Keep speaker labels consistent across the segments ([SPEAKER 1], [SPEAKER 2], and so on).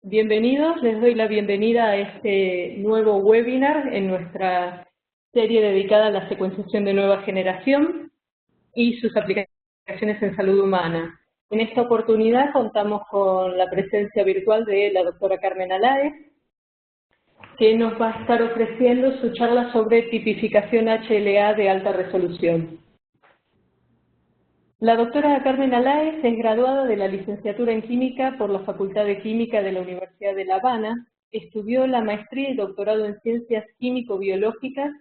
[SPEAKER 1] Bienvenidos, les doy la bienvenida a este nuevo webinar en nuestra serie dedicada a la secuenciación de nueva generación y sus aplicaciones en salud humana. En esta oportunidad contamos con la presencia virtual de la doctora Carmen Aláez, que nos va a estar ofreciendo su charla sobre tipificación HLA de alta resolución. La doctora Carmen Aláez es graduada de la licenciatura en Química por la Facultad de Química de la Universidad de La Habana. Estudió la maestría y doctorado en Ciencias Químico-Biológicas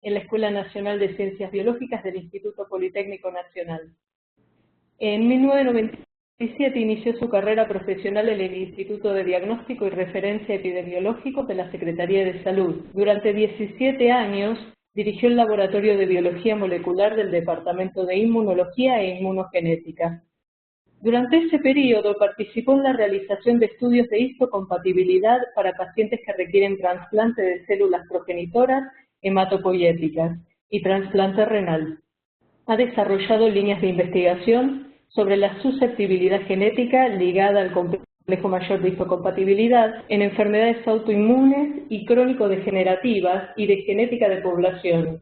[SPEAKER 1] en la Escuela Nacional de Ciencias Biológicas del Instituto Politécnico Nacional. En 1997 inició su carrera profesional en el Instituto de Diagnóstico y Referencia Epidemiológicos de la Secretaría de Salud. Durante 17 años dirigió el Laboratorio de Biología Molecular del Departamento de Inmunología e Inmunogenética. Durante ese periodo participó en la realización de estudios de histocompatibilidad para pacientes que requieren trasplante de células progenitoras hematopoyéticas y trasplante renal. Ha desarrollado líneas de investigación sobre la susceptibilidad genética ligada al complejo mayor de histocompatibilidad en enfermedades autoinmunes y crónico-degenerativas y de genética de población,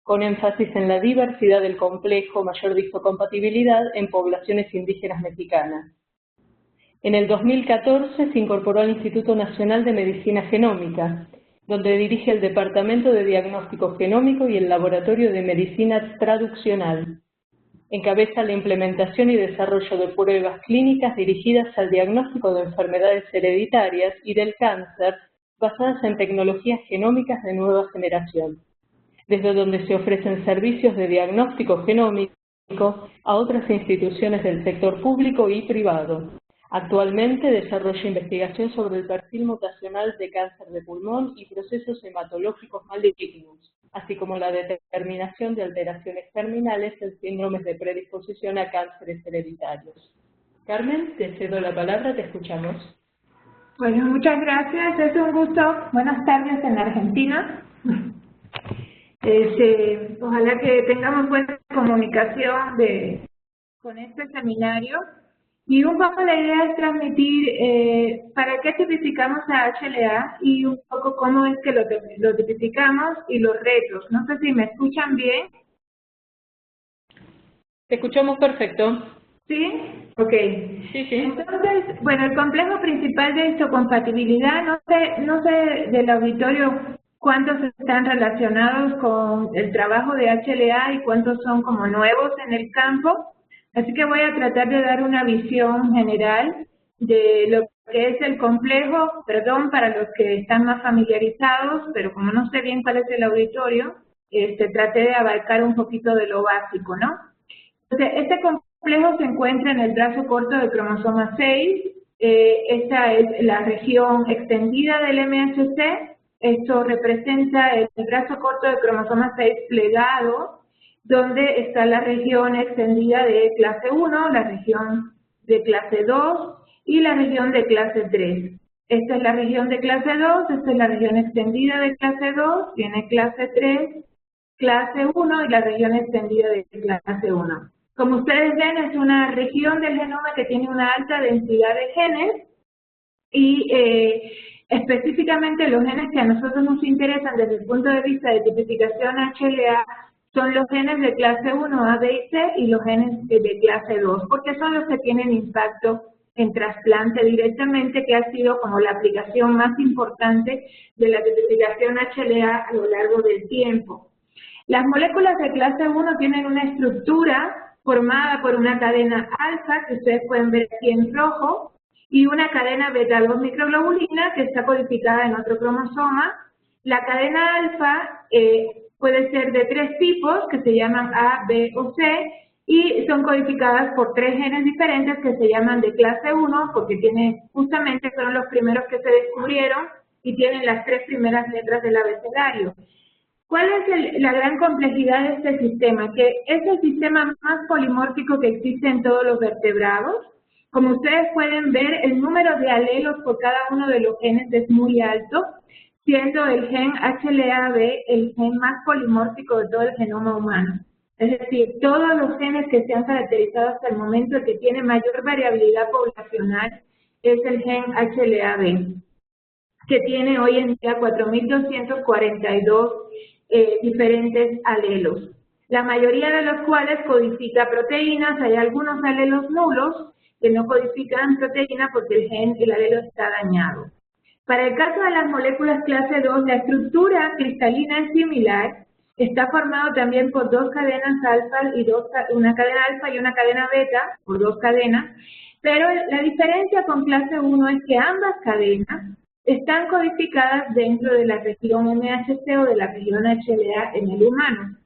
[SPEAKER 1] con énfasis en la diversidad del complejo mayor de histocompatibilidad en poblaciones indígenas mexicanas. En el 2014 se incorporó al Instituto Nacional de Medicina Genómica, donde dirige el Departamento de Diagnóstico Genómico y el Laboratorio de Medicina Traduccional. Encabeza la implementación y desarrollo de pruebas clínicas dirigidas al diagnóstico de enfermedades hereditarias y del cáncer basadas en tecnologías genómicas de nueva generación, desde donde se ofrecen servicios de diagnóstico genómico a otras instituciones del sector público y privado. Actualmente desarrolla investigación sobre el perfil mutacional de cáncer de pulmón y procesos hematológicos malignos, así como la determinación de alteraciones terminales en síndromes de predisposición a cánceres hereditarios. Carmen, te cedo la palabra, te escuchamos.
[SPEAKER 2] Bueno, muchas gracias, es un gusto. Buenas tardes en Argentina. Ojalá que tengamos buena comunicación con este seminario. Y un poco la idea es transmitir para qué tipificamos a HLA y un poco cómo es que lo tipificamos y los retos. No sé si me escuchan bien.
[SPEAKER 1] Te escuchamos perfecto.
[SPEAKER 2] ¿Sí? Ok.
[SPEAKER 1] Sí.
[SPEAKER 2] Entonces, bueno, el complejo principal de histocompatibilidad, no sé del auditorio cuántos están relacionados con el trabajo de HLA y cuántos son como nuevos en el campo. Así que voy a tratar de dar una visión general de lo que es el complejo, perdón para los que están más familiarizados, pero como no sé bien cuál es el auditorio, traté de abarcar un poquito de lo básico, ¿no? Entonces, este complejo se encuentra en el brazo corto del cromosoma 6, esta es la región extendida del MHC, esto representa el brazo corto del cromosoma 6 plegado, donde está la región extendida de clase 1, la región de clase 2 y la región de clase 3. Esta es la región de clase 2, esta es la región extendida de clase 2, viene clase 3, clase 1 y la región extendida de clase 1. Como ustedes ven, es una región del genoma que tiene una alta densidad de genes y específicamente los genes que a nosotros nos interesan desde el punto de vista de tipificación HLA son los genes de clase 1, A, B y C, y los genes de clase 2, porque son los que tienen impacto en trasplante directamente, que ha sido como la aplicación más importante de la tipificación HLA a lo largo del tiempo. Las moléculas de clase 1 tienen una estructura formada por una cadena alfa, que ustedes pueden ver aquí en rojo, y una cadena beta-2 microglobulina, que está codificada en otro cromosoma. La cadena alfa puede ser de 3 tipos, que se llaman A, B o C, y son codificadas por 3 genes diferentes que se llaman de clase 1, porque justamente fueron los primeros que se descubrieron y tienen las 3 primeras letras del abecedario. ¿Cuál es la gran complejidad de este sistema? Que es el sistema más polimórfico que existe en todos los vertebrados. Como ustedes pueden ver, el número de alelos por cada uno de los genes es muy alto, siendo el gen HLA-B el gen más polimórfico de todo el genoma humano. Es decir, todos los genes que se han caracterizado hasta el momento que tienen mayor variabilidad poblacional es el gen HLA-B, que tiene hoy en día 4.242 diferentes alelos, la mayoría de los cuales codifica proteínas. Hay algunos alelos nulos que no codifican proteínas porque el alelo está dañado. Para el caso de las moléculas clase 2, la estructura cristalina es similar, está formado también por dos cadenas alfa y una cadena alfa y una cadena beta, por dos cadenas, pero la diferencia con clase 1 es que ambas cadenas están codificadas dentro de la región MHC o de la región HLA en el humano.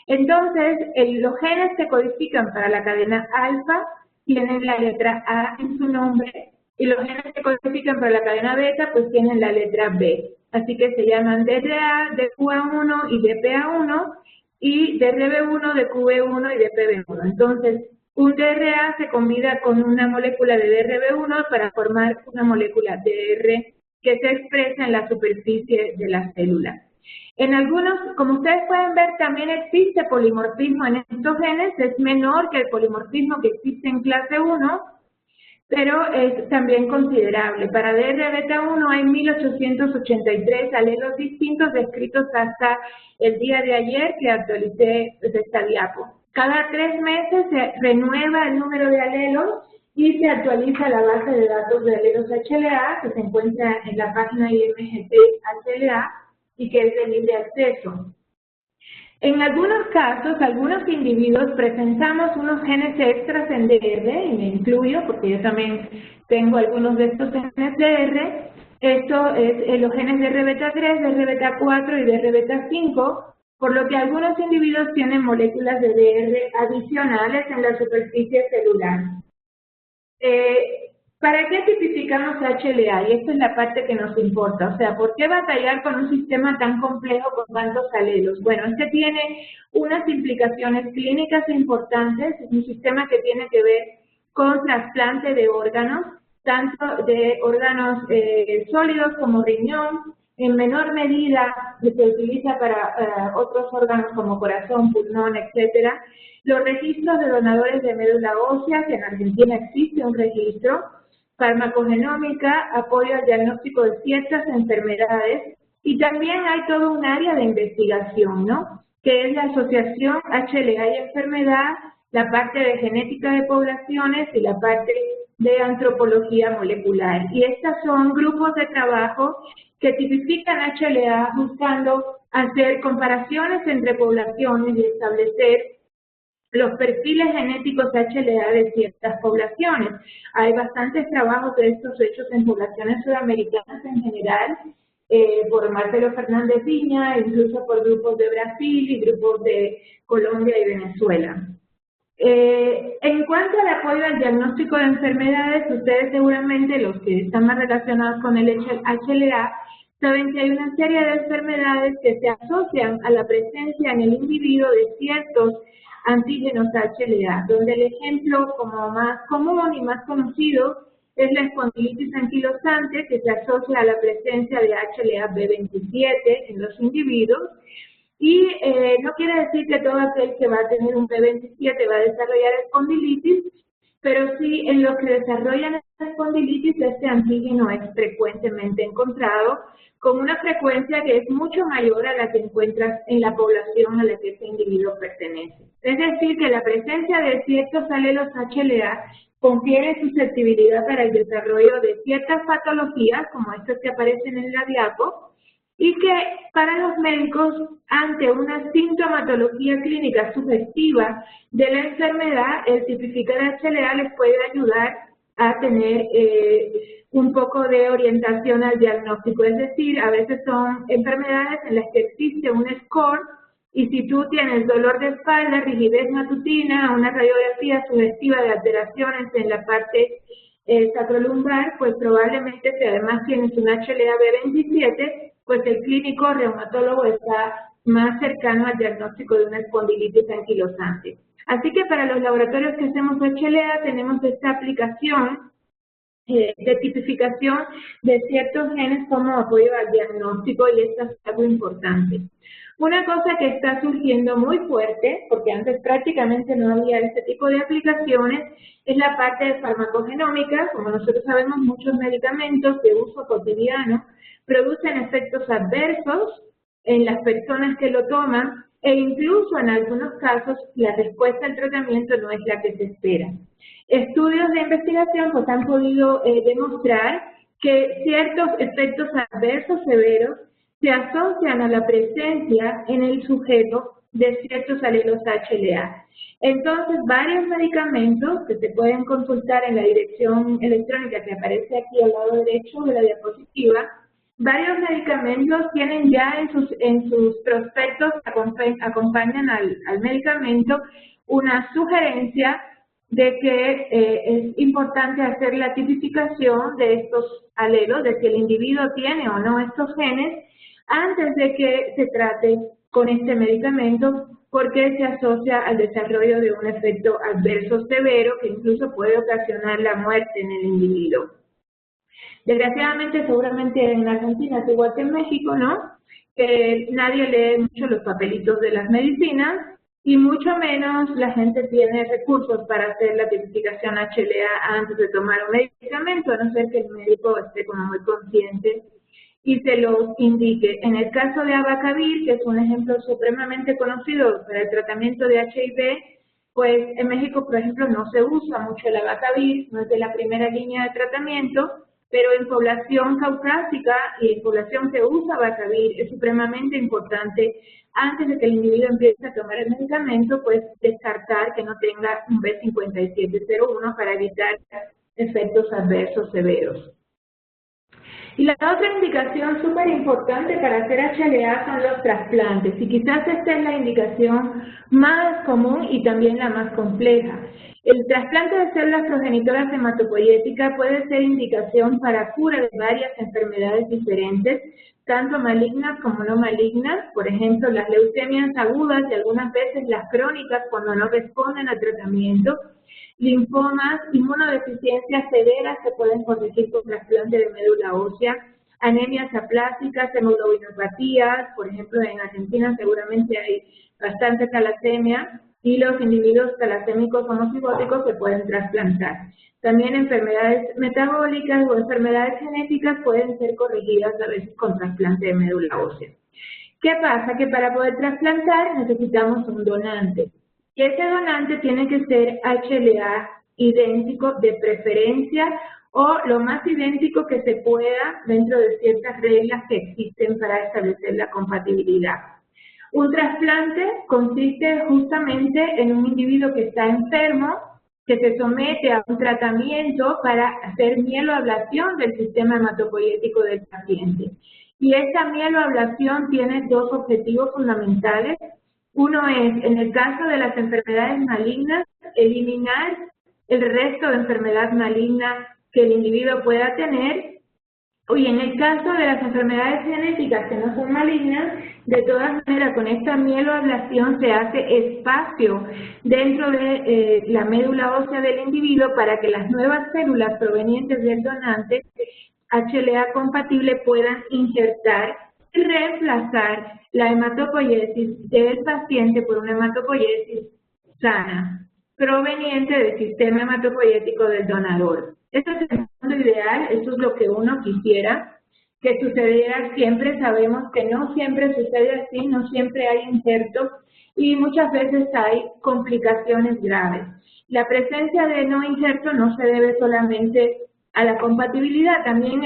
[SPEAKER 2] Entonces, los genes que codifican para la cadena alfa tienen la letra A en su nombre, y los genes que codifican para la cadena beta pues tienen la letra B. Así que se llaman DRA, DQA1 y DPA1, y DRB1, DQB1 y DPB1. Entonces, un DRA se combina con una molécula de DRB1 para formar una molécula DR que se expresa en la superficie de la célula. En algunos, como ustedes pueden ver, también existe polimorfismo en estos genes, es menor que el polimorfismo que existe en clase 1, pero es también considerable. Para DR-beta1 hay 1883 alelos distintos descritos hasta el día de ayer que actualicé esta diapo. Cada 3 meses se renueva el número de alelos y se actualiza la base de datos de alelos HLA que se encuentra en la página IMGT HLA y que es de libre acceso. En algunos casos, algunos individuos presentamos unos genes extras en DR, y me incluyo porque yo también tengo algunos de estos genes DR. Esto es los genes de RBeta3, de RBeta4 y de RBeta5, por lo que algunos individuos tienen moléculas de DR adicionales en la superficie celular. ¿Para qué tipificamos HLA? Y esta es la parte que nos importa. O sea, ¿por qué batallar con un sistema tan complejo con tantos alelos? Bueno, este tiene unas implicaciones clínicas importantes. Es un sistema que tiene que ver con trasplante de órganos, tanto de órganos sólidos como riñón. En menor medida se utiliza para otros órganos como corazón, pulmón, etcétera. Los registros de donadores de médula ósea, que en Argentina existe un registro, farmacogenómica, apoyo al diagnóstico de ciertas enfermedades, y también hay todo un área de investigación, ¿no?, que es la asociación HLA y enfermedad, la parte de genética de poblaciones y la parte de antropología molecular. Y estas son grupos de trabajo que tipifican HLA buscando hacer comparaciones entre poblaciones y establecer los perfiles genéticos HLA de ciertas poblaciones. Hay bastantes trabajos de estos hechos en poblaciones sudamericanas en general, por Marcelo Fernández Viña, incluso por grupos de Brasil y grupos de Colombia y Venezuela. En cuanto al apoyo al diagnóstico de enfermedades, ustedes seguramente, los que están más relacionados con el HLA, saben que hay una serie de enfermedades que se asocian a la presencia en el individuo de ciertos antígenos HLA, donde el ejemplo como más común y más conocido es la espondilitis anquilosante, que se asocia a la presencia de HLA-B27 en los individuos, y no quiere decir que todo aquel que va a tener un B27 va a desarrollar espondilitis, pero sí en los que desarrollan espondilitis este antígeno es frecuentemente encontrado, con una frecuencia que es mucho mayor a la que encuentras en la población a la que este individuo pertenece. Es decir, que la presencia de ciertos alelos HLA confiere susceptibilidad para el desarrollo de ciertas patologías, como estas que aparecen en la diapo, y que para los médicos, ante una sintomatología clínica sugestiva de la enfermedad, el tipificar HLA les puede ayudar a tener un poco de orientación al diagnóstico. Es decir, a veces son enfermedades en las que existe un score, y si tú tienes dolor de espalda, rigidez matutina, una radiografía sugestiva de alteraciones en la parte sacrolumbar, pues probablemente si además tienes un HLA-B27, pues el clínico reumatólogo está más cercano al diagnóstico de una espondilitis anquilosante. Así que para los laboratorios que hacemos HLA tenemos esta aplicación de tipificación de ciertos genes como apoyo al diagnóstico, y esto es algo importante. Una cosa que está surgiendo muy fuerte, porque antes prácticamente no había este tipo de aplicaciones, es la parte de farmacogenómica. Como nosotros sabemos, muchos medicamentos de uso cotidiano producen efectos adversos en las personas que lo toman, e incluso en algunos casos la respuesta al tratamiento no es la que se espera. Estudios de investigación pues han podido demostrar que ciertos efectos adversos severos se asocian a la presencia en el sujeto de ciertos alelos HLA. Entonces, varios medicamentos que se pueden consultar en la dirección electrónica que aparece aquí al lado derecho de la diapositiva, varios medicamentos tienen ya en sus prospectos, acompañan al medicamento una sugerencia de que es importante hacer la tipificación de estos alelos, de si el individuo tiene o no estos genes, antes de que se trate con este medicamento, porque se asocia al desarrollo de un efecto adverso severo que incluso puede ocasionar la muerte en el individuo. Desgraciadamente, seguramente en Argentina es igual que en México, ¿no? Que nadie lee mucho los papelitos de las medicinas y mucho menos la gente tiene recursos para hacer la tipificación HLA antes de tomar un medicamento, a no ser que el médico esté como muy consciente y se los indique. En el caso de Abacavir, que es un ejemplo supremamente conocido para el tratamiento de HIV, pues en México, por ejemplo, no se usa mucho el Abacavir, no es de la primera línea de tratamiento, pero en población caucásica y en población que usa Abacavir es supremamente importante, antes de que el individuo empiece a tomar el medicamento, pues descartar que no tenga un B5701 para evitar efectos adversos severos. Y la otra indicación súper importante para hacer HLA son los trasplantes, y quizás esta es la indicación más común y también la más compleja. El trasplante de células progenitoras hematopoyéticas puede ser indicación para cura de varias enfermedades diferentes, tanto malignas como no malignas, por ejemplo, las leucemias agudas y algunas veces las crónicas cuando no responden al tratamiento, linfomas, inmunodeficiencias severas que pueden corregir con trasplante de médula ósea, anemias aplásicas, hemoglobinopatías, por ejemplo en Argentina seguramente hay bastante talasemia, y los individuos talasémicos homocigóticos se pueden trasplantar. También enfermedades metabólicas o enfermedades genéticas pueden ser corregidas a veces con trasplante de médula ósea. ¿Qué pasa? Que para poder trasplantar necesitamos un donante. Y ese donante tiene que ser HLA idéntico de preferencia, o lo más idéntico que se pueda dentro de ciertas reglas que existen para establecer la compatibilidad. Un trasplante consiste justamente en un individuo que está enfermo, que se somete a un tratamiento para hacer mieloablación del sistema hematopoyético del paciente. Y esta mieloablación tiene dos objetivos fundamentales. Uno es, en el caso de las enfermedades malignas, eliminar el resto de enfermedad maligna que el individuo pueda tener, y en el caso de las enfermedades genéticas que no son malignas, de todas maneras con esta mieloablación se hace espacio dentro de la médula ósea del individuo para que las nuevas células provenientes del donante HLA compatible puedan injertar y reemplazar la hematopoiesis del paciente por una hematopoiesis sana, proveniente del sistema hematopoyético del donador. Esto es el mundo ideal, esto es lo que uno quisiera que sucediera siempre. Sabemos que no siempre sucede así, no siempre hay injertos y muchas veces hay complicaciones graves. La presencia de no injerto no se debe solamente a la compatibilidad, también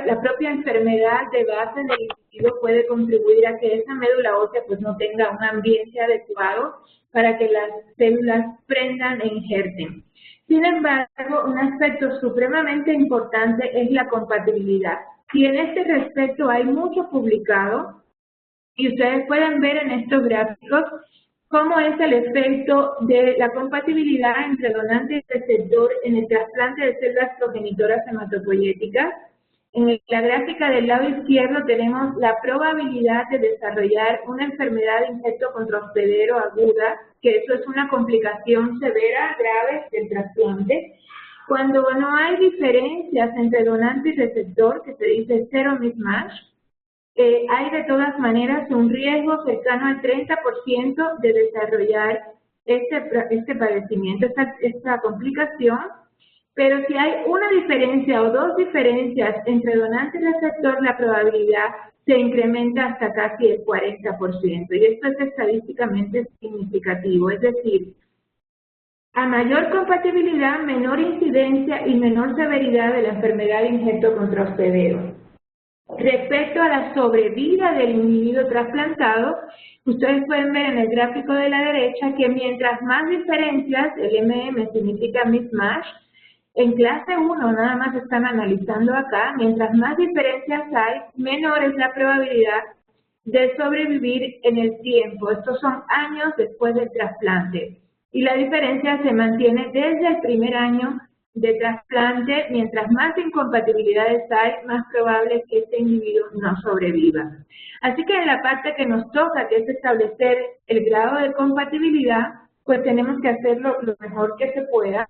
[SPEAKER 2] la propia enfermedad de base del individuo puede contribuir a que esa médula ósea pues no tenga un ambiente adecuado para que las células prendan e injerten. Sin embargo, un aspecto supremamente importante es la compatibilidad. Y en este respecto hay mucho publicado, y ustedes pueden ver en estos gráficos cómo es el efecto de la compatibilidad entre donante y receptor en el trasplante de células progenitoras hematopoyéticas. En la gráfica del lado izquierdo tenemos la probabilidad de desarrollar una enfermedad de infecto contra hospedero aguda, que eso es una complicación severa, grave del trasplante. Cuando no hay diferencias entre donante y receptor, que se dice cero mismatch, hay de todas maneras un riesgo cercano al 30% de desarrollar este padecimiento, esta complicación, pero si hay una diferencia o dos diferencias entre donante y receptor, la probabilidad se incrementa hasta casi el 40%, y esto es estadísticamente significativo, es decir, a mayor compatibilidad, menor incidencia y menor severidad de la enfermedad de injerto contrahospedero. Respecto a la sobrevida del individuo trasplantado, ustedes pueden ver en el gráfico de la derecha que mientras más diferencias, el significa mismatch, en clase 1 nada más están analizando acá, mientras más diferencias hay, menor es la probabilidad de sobrevivir en el tiempo. Estos son años después del trasplante. Y la diferencia se mantiene desde el primer año de trasplante. Mientras más incompatibilidades hay, más probable es que este individuo no sobreviva. Así que en la parte que nos toca, que es establecer el grado de compatibilidad, pues tenemos que hacerlo lo mejor que se pueda,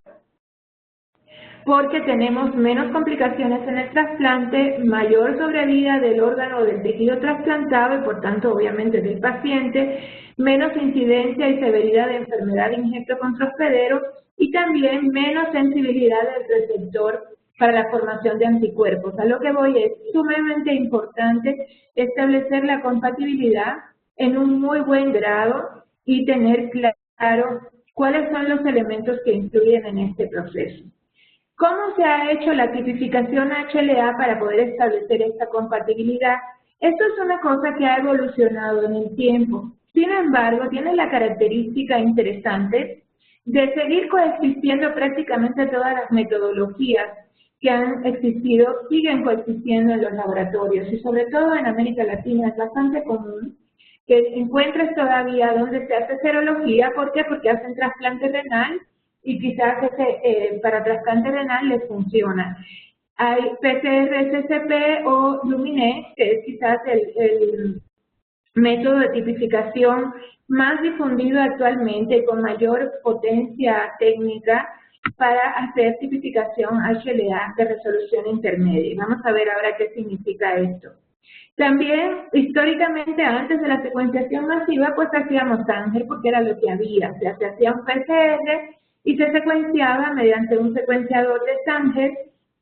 [SPEAKER 2] porque tenemos menos complicaciones en el trasplante, mayor sobrevida del órgano o del tejido trasplantado y por tanto obviamente del paciente, menos incidencia y severidad de enfermedad de injerto contrahospedero y también menos sensibilidad del receptor para la formación de anticuerpos. A lo que voy es sumamente importante establecer la compatibilidad en un muy buen grado y tener claro cuáles son los elementos que influyen en este proceso. ¿Cómo se ha hecho la tipificación HLA para poder establecer esta compatibilidad? Esto es una cosa que ha evolucionado en el tiempo. Sin embargo, tiene la característica interesante de seguir coexistiendo prácticamente todas las metodologías que han existido, siguen coexistiendo en los laboratorios y sobre todo en América Latina es bastante común que encuentres todavía donde se hace serología. ¿Por qué? Porque hacen trasplante renal y quizás para trasplante renal les funciona. Hay PCR-SCP o Luminex, que es quizás el método de tipificación más difundido actualmente y con mayor potencia técnica para hacer tipificación HLA de resolución intermedia. Vamos a ver ahora qué significa esto. También, históricamente, antes de la secuenciación masiva, pues hacíamos Sanger porque era lo que había. O sea, se hacía un PCR y se secuenciaba mediante un secuenciador de Sanger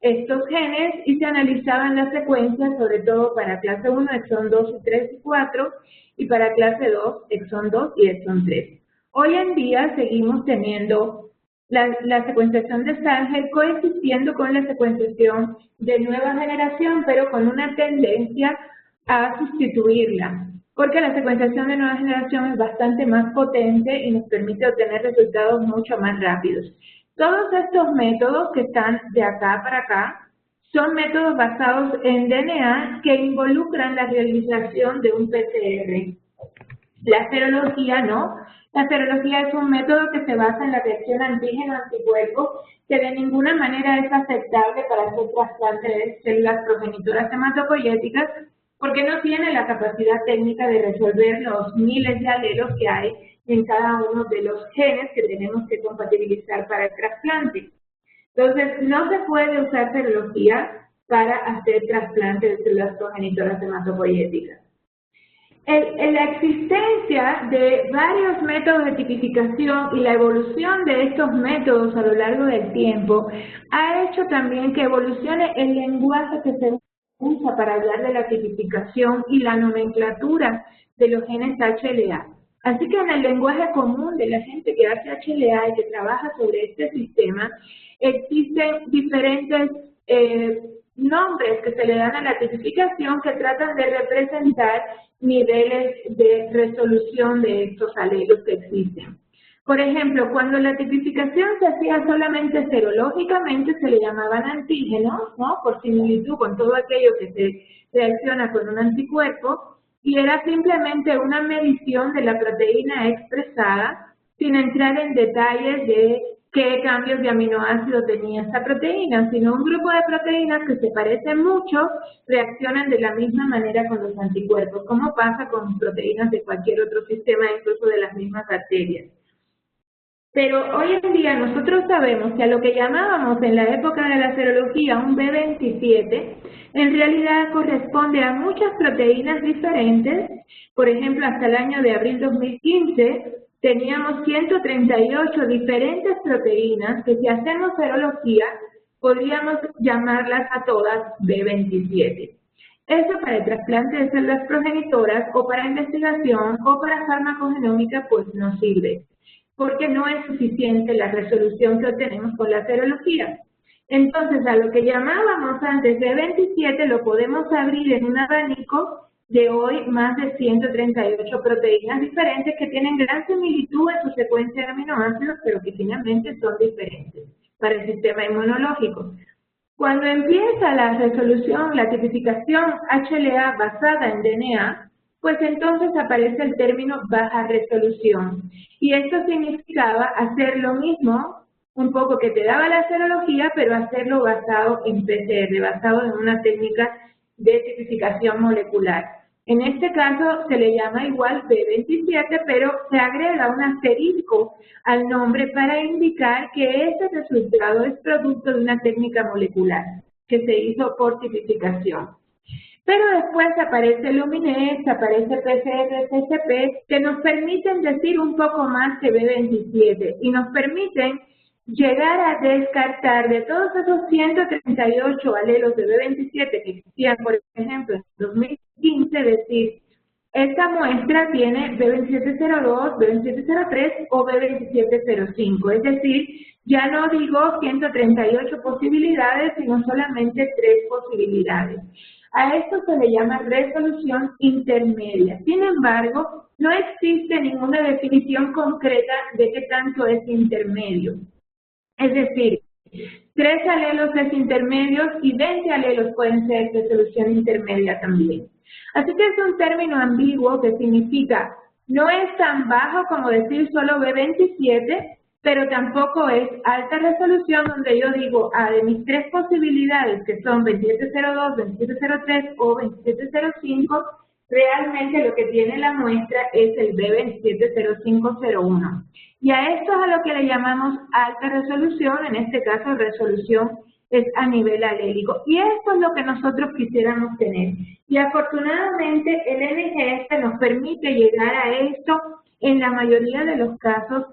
[SPEAKER 2] estos genes y se analizaban las secuencias, sobre todo para clase 1, exón 2 y 3 y 4, y para clase 2, exón 2 y exón 3. Hoy en día seguimos teniendo la secuenciación de Sanger coexistiendo con la secuenciación de nueva generación, pero con una tendencia a sustituirla, porque la secuenciación de nueva generación es bastante más potente y nos permite obtener resultados mucho más rápidos. Todos estos métodos que están de acá para acá son métodos basados en DNA que involucran la realización de un PCR. La serología no. La serología es un método que se basa en la reacción antígeno-anticuerpo, que de ninguna manera es aceptable para hacer trasplante de células progenitoras hematopoyéticas, porque no tiene la capacidad técnica de resolver los miles de alelos que hay en cada uno de los genes que tenemos que compatibilizar para el trasplante. Entonces, no se puede usar serología para hacer trasplante de células progenitoras hematopoyéticas. La existencia de varios métodos de tipificación y la evolución de estos métodos a lo largo del tiempo ha hecho también que evolucione el lenguaje que se usa para hablar de la tipificación y la nomenclatura de los genes HLA. Así que en el lenguaje común de la gente que hace HLA y que trabaja sobre este sistema, existen diferentes nombres que se le dan a la tipificación que tratan de representar niveles de resolución de estos alelos que existen. Por ejemplo, cuando la tipificación se hacía solamente serológicamente, se le llamaban antígenos, ¿no? Por similitud con todo aquello que se reacciona con un anticuerpo, y era simplemente una medición de la proteína expresada, sin entrar en detalles de qué cambios de aminoácido tenía esta proteína, sino un grupo de proteínas que se parecen mucho, reaccionan de la misma manera con los anticuerpos, como pasa con proteínas de cualquier otro sistema, incluso de las mismas bacterias. Pero hoy en día nosotros sabemos que a lo que llamábamos en la época de la serología un B27, en realidad corresponde a muchas proteínas diferentes. Por ejemplo, hasta el año de abril 2015 teníamos 138 diferentes proteínas que si hacemos serología podríamos llamarlas a todas B27. Eso para el trasplante de células progenitoras o para investigación o para farmacogenómica pues no sirve, porque no es suficiente la resolución que obtenemos con la serología. Entonces, a lo que llamábamos antes de 27 lo podemos abrir en un abanico de hoy más de 138 proteínas diferentes que tienen gran similitud en su secuencia de aminoácidos, pero que finalmente son diferentes para el sistema inmunológico. Cuando empieza la resolución, la tipificación HLA basada en DNA, pues entonces aparece el término baja resolución. Y esto significaba hacer lo mismo, un poco que te daba la serología, pero hacerlo basado en PCR, basado en una técnica de tipificación molecular. En este caso se le llama igual B27, pero se agrega un asterisco al nombre para indicar que ese resultado es producto de una técnica molecular que se hizo por tipificación. Pero después aparece Luminex, aparece PCR-CCP, que nos permiten decir un poco más que B27 y nos permiten llegar a descartar de todos esos 138 alelos de B27 que existían, por ejemplo, en 2015, decir, esta muestra tiene B2702, B2703 o B2705, es decir, ya no digo 138 posibilidades, sino solamente 3 posibilidades. A esto se le llama resolución intermedia. Sin embargo, no existe ninguna definición concreta de qué tanto es intermedio. Es decir, 3 alelos es intermedios y 20 alelos pueden ser resolución intermedia también. Así que es un término ambiguo que significa no es tan bajo como decir solo B27, pero tampoco es alta resolución donde yo digo, de mis 3 posibilidades que son 2702, 2703 o 2705, realmente lo que tiene la muestra es el B270501. Y a esto es a lo que le llamamos alta resolución, en este caso resolución es a nivel alélico. Y esto es lo que nosotros quisiéramos tener. Y afortunadamente el NGS nos permite llegar a esto en la mayoría de los casos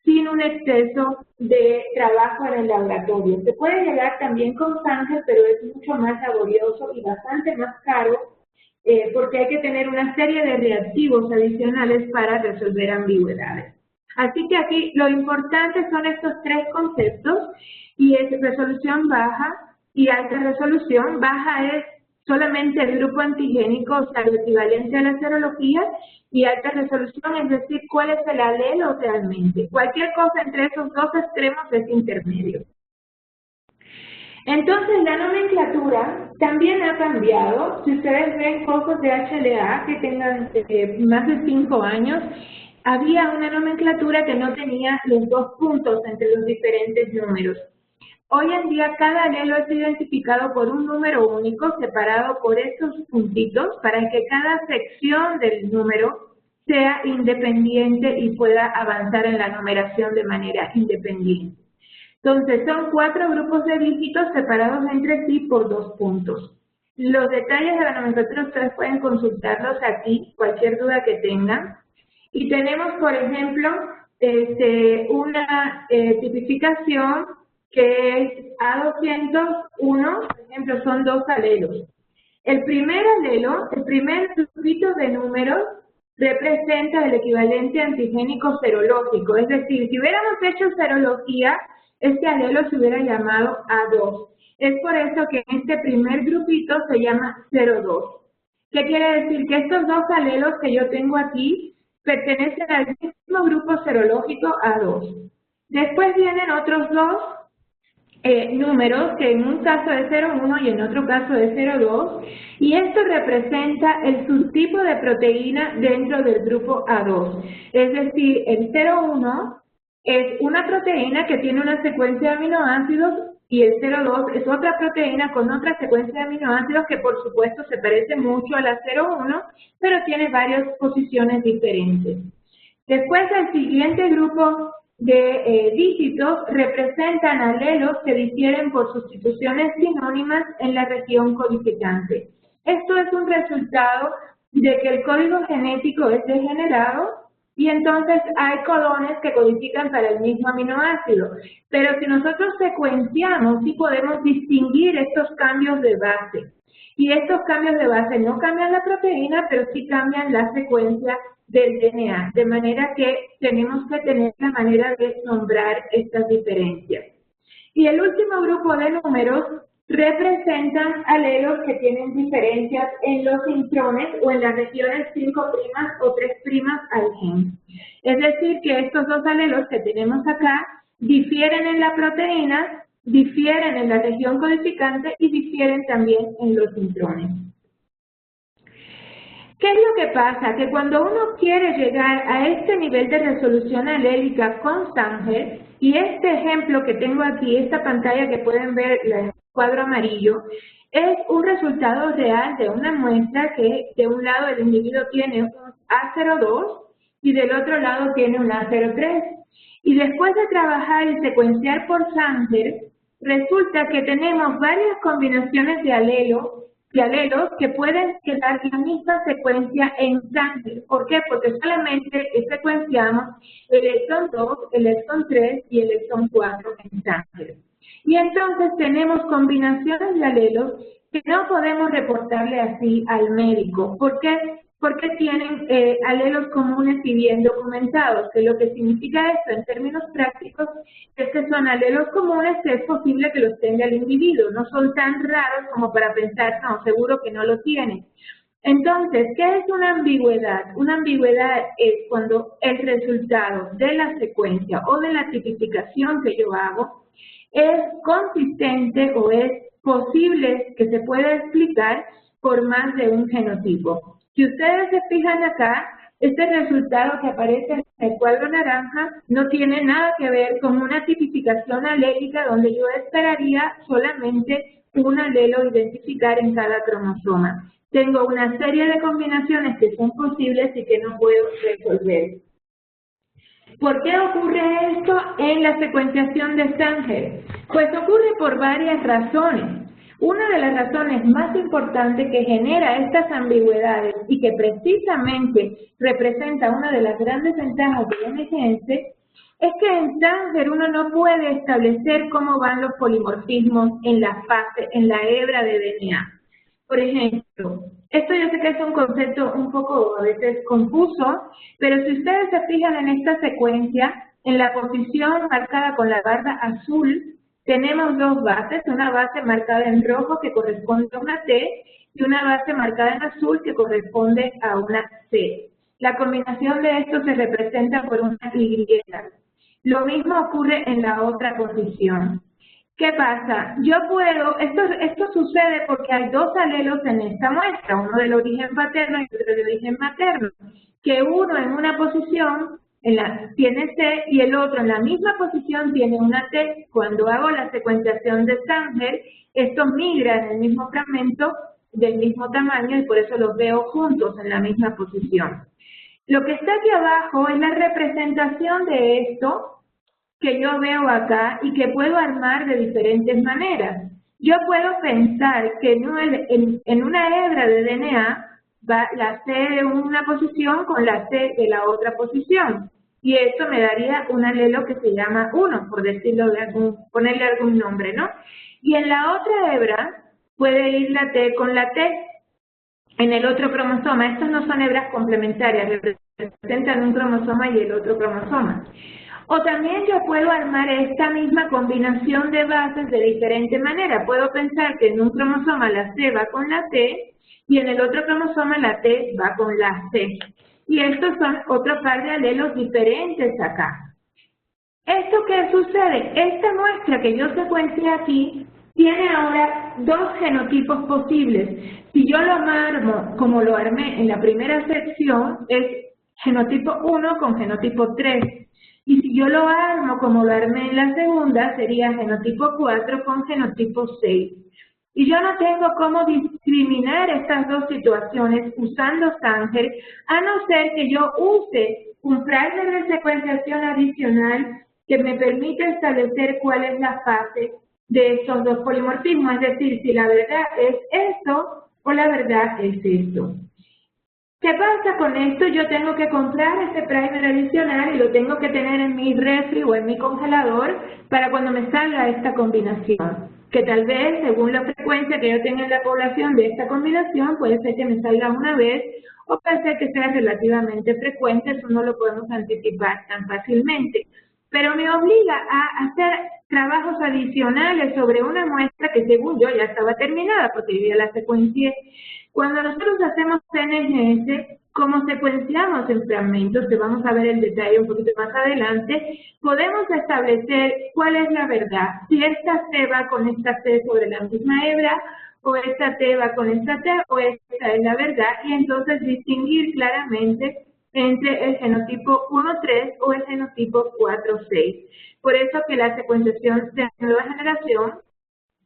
[SPEAKER 2] sin un exceso de trabajo en el laboratorio. Se puede llegar también con sangre, pero es mucho más laborioso y bastante más caro porque hay que tener una serie de reactivos adicionales para resolver ambigüedades. Así que aquí lo importante son estos 3 conceptos y es resolución baja y alta resolución. Baja es solamente el grupo antigénico, o sea, lo equivalente a la serología, y alta resolución, es decir, cuál es el alelo realmente. Cualquier cosa entre esos 2 extremos es intermedio. Entonces, la nomenclatura también ha cambiado. Si ustedes ven cosas de HLA que tengan más de 5 años, había una nomenclatura que no tenía los 2 puntos entre los diferentes números. Hoy en día cada alelo es identificado por un número único separado por estos puntitos para que cada sección del número sea independiente y pueda avanzar en la numeración de manera independiente. Entonces son 4 grupos de dígitos separados entre sí por 2 puntos. Los detalles de la nomenclatura ustedes pueden consultarlos aquí, cualquier duda que tengan. Y tenemos, por ejemplo, una tipificación que es A201, por ejemplo, son 2 alelos. El primer alelo, el primer grupito de números, representa el equivalente antigénico serológico. Es decir, si hubiéramos hecho serología, este alelo se hubiera llamado A2. Es por eso que este primer grupito se llama 02. ¿Qué quiere decir? Que estos 2 alelos que yo tengo aquí pertenecen al mismo grupo serológico A2. Después vienen otros 2 números, que en un caso es 01 y en otro caso es 02, y esto representa el subtipo de proteína dentro del grupo A2. Es decir, el 01 es una proteína que tiene una secuencia de aminoácidos y el 02 es otra proteína con otra secuencia de aminoácidos que por supuesto se parece mucho a la 01, pero tiene varias posiciones diferentes. Después el siguiente grupo dígitos representan alelos que difieren por sustituciones sinónimas en la región codificante. Esto es un resultado de que el código genético es degenerado y entonces hay codones que codifican para el mismo aminoácido. Pero si nosotros secuenciamos, sí podemos distinguir estos cambios de base. Y estos cambios de base no cambian la proteína, pero sí cambian la secuencia del DNA, de manera que tenemos que tener la manera de nombrar estas diferencias. Y el último grupo de números representan alelos que tienen diferencias en los intrones o en las regiones 5' o 3' al gen. Es decir, que estos dos alelos que tenemos acá difieren en la proteína, difieren en la región codificante y difieren también en los intrones. ¿Qué es lo que pasa? Que cuando uno quiere llegar a este nivel de resolución alélica con Sanger, y este ejemplo que tengo aquí, esta pantalla que pueden ver, el cuadro amarillo, es un resultado real de una muestra que de un lado el individuo tiene un A02 y del otro lado tiene un A03. Y después de trabajar y secuenciar por Sanger, resulta que tenemos varias combinaciones de alelos que pueden quedar en la misma secuencia en Sanger. ¿Por qué? Porque solamente secuenciamos el exón 2, el exón 3 y el exón 4 en Sanger. Y entonces tenemos combinaciones de alelos que no podemos reportarle así al médico. ¿Por qué? Porque tienen alelos comunes y bien documentados, que lo que significa esto en términos prácticos es que son alelos comunes que es posible que los tenga el individuo, no son tan raros como para pensar, no, seguro que no lo tiene. Entonces, ¿qué es una ambigüedad? Una ambigüedad es cuando el resultado de la secuencia o de la tipificación que yo hago es consistente o es posible que se pueda explicar por más de un genotipo. Si ustedes se fijan acá, este resultado que aparece en el cuadro naranja no tiene nada que ver con una tipificación alélica donde yo esperaría solamente un alelo identificar en cada cromosoma. Tengo una serie de combinaciones que son posibles y que no puedo resolver. ¿Por qué ocurre esto en la secuenciación de Sanger? Pues ocurre por varias razones. Una de las razones más importantes que genera estas ambigüedades y que precisamente representa una de las grandes ventajas de MGS es que en Sanger uno no puede establecer cómo van los polimorfismos en la fase, en la hebra de DNA. Por ejemplo, esto yo sé que es un concepto un poco a veces confuso, pero si ustedes se fijan en esta secuencia, en la posición marcada con la barra azul, tenemos dos bases, una base marcada en rojo que corresponde a una T y una base marcada en azul que corresponde a una C. La combinación de estos se representa por una Y. Lo mismo ocurre en la otra posición. ¿Qué pasa? Yo puedo, esto sucede porque hay dos alelos en esta muestra, uno del origen paterno y otro del origen materno, que uno en una posición tiene C y el otro en la misma posición tiene una T. Cuando hago la secuenciación de Sanger, esto migra en el mismo fragmento del mismo tamaño y por eso los veo juntos en la misma posición. Lo que está aquí abajo es la representación de esto que yo veo acá y que puedo armar de diferentes maneras. Yo puedo pensar que en una hebra de DNA va la C de una posición con la C de la otra posición. Y esto me daría un alelo que se llama 1, por decirlo ponerle algún nombre, ¿no? Y en la otra hebra puede ir la T con la T en el otro cromosoma. Estos no son hebras complementarias, representan un cromosoma y el otro cromosoma. O también yo puedo armar esta misma combinación de bases de diferente manera. Puedo pensar que en un cromosoma la C va con la T y en el otro cromosoma la T va con la C. Y estos son otro par de alelos diferentes acá. ¿Esto qué sucede? Esta muestra que yo secuencié aquí tiene ahora dos genotipos posibles. Si yo lo armo como lo armé en la primera sección, es genotipo 1 con genotipo 3. Y si yo lo armo como lo armé en la segunda, sería genotipo 4 con genotipo 6. Y yo no tengo cómo discriminar estas dos situaciones usando Sanger, a no ser que yo use un primer de secuenciación adicional que me permite establecer cuál es la fase de estos dos polimorfismos, es decir, si la verdad es esto o la verdad es esto. ¿Qué pasa con esto? Yo tengo que comprar ese primer adicional y lo tengo que tener en mi refri o en mi congelador para cuando me salga esta combinación. Que tal vez, según la frecuencia que yo tenga en la población de esta combinación, puede ser que me salga una vez o puede ser que sea relativamente frecuente, eso no lo podemos anticipar tan fácilmente. Pero me obliga a hacer trabajos adicionales sobre una muestra que según yo ya estaba terminada porque yo ya la secuencié. Cuando nosotros hacemos NGS, como secuenciamos en fragmentos, que vamos a ver el detalle un poquito más adelante, podemos establecer cuál es la verdad. Si esta C va con esta C sobre la misma hebra, o esta T va con esta T, o esta es la verdad, y entonces distinguir claramente entre el genotipo 1.3 o el genotipo 4.6. Por eso que la secuenciación de nueva generación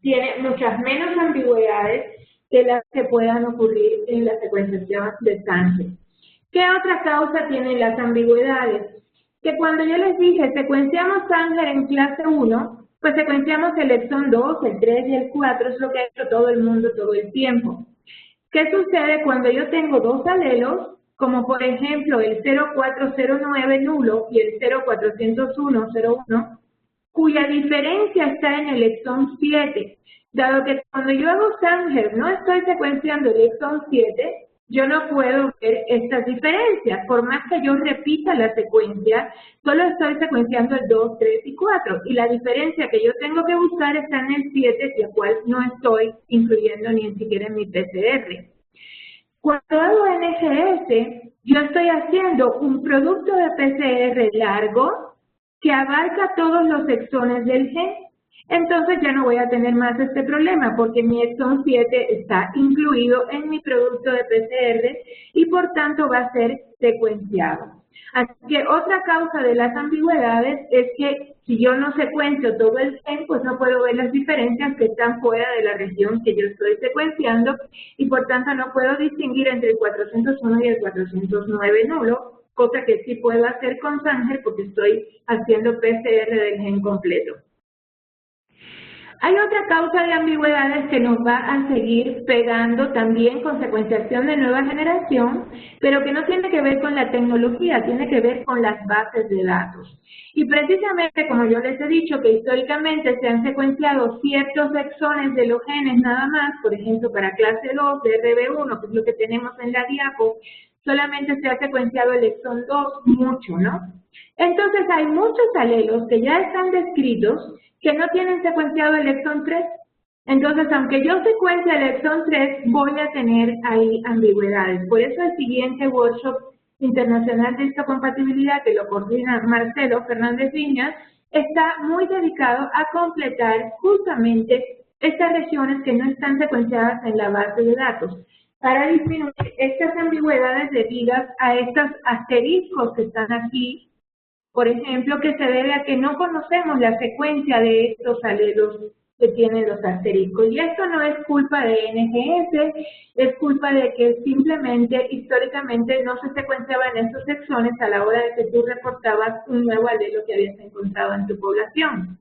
[SPEAKER 2] tiene muchas menos ambigüedades que las que puedan ocurrir en la secuenciación de Sanger. ¿Qué otra causa tienen las ambigüedades? Que cuando yo les dije secuenciamos Sanger en clase 1, pues secuenciamos el exón 2, el 3 y el 4, es lo que ha hecho todo el mundo todo el tiempo. ¿Qué sucede cuando yo tengo dos alelos, como por ejemplo el 0409 nulo y el 040101, cuya diferencia está en el exón 7? Dado que cuando yo hago Sanger no estoy secuenciando el exón 7, yo no puedo ver estas diferencias. Por más que yo repita la secuencia, solo estoy secuenciando el 2, 3 y 4. Y la diferencia que yo tengo que buscar está en el 7, la cual no estoy incluyendo ni siquiera en mi PCR. Cuando hago NGS, yo estoy haciendo un producto de PCR largo que abarca todos los exones del gen. Entonces ya no voy a tener más este problema porque mi exón 7 está incluido en mi producto de PCR y por tanto va a ser secuenciado. Así que otra causa de las ambigüedades es que si yo no secuencio todo el gen, pues no puedo ver las diferencias que están fuera de la región que yo estoy secuenciando y por tanto no puedo distinguir entre el 401 y el 409 nulo, cosa que sí puedo hacer con Sanger porque estoy haciendo PCR del gen completo. Hay otra causa de ambigüedades que nos va a seguir pegando también con secuenciación de nueva generación, pero que no tiene que ver con la tecnología, tiene que ver con las bases de datos. Y precisamente, como yo les he dicho, que históricamente se han secuenciado ciertos exones de los genes nada más, por ejemplo, para clase 2 de RB1, que es lo que tenemos en la diapo, solamente se ha secuenciado el exón 2 mucho, ¿no? Entonces hay muchos alelos que ya están descritos que no tienen secuenciado el exón 3. Entonces, aunque yo secuencie el exón 3, voy a tener ahí ambigüedades. Por eso el siguiente workshop internacional de histocompatibilidad, que lo coordina Marcelo Fernández Viñas, está muy dedicado a completar justamente estas regiones que no están secuenciadas en la base de datos, para disminuir estas ambigüedades debidas a estos asteriscos que están aquí, por ejemplo, que se debe a que no conocemos la secuencia de estos alelos que tienen los asteriscos. Y esto no es culpa de NGS, es culpa de que simplemente, históricamente, no se secuenciaban estos exones a la hora de que tú reportabas un nuevo alelo que habías encontrado en tu población.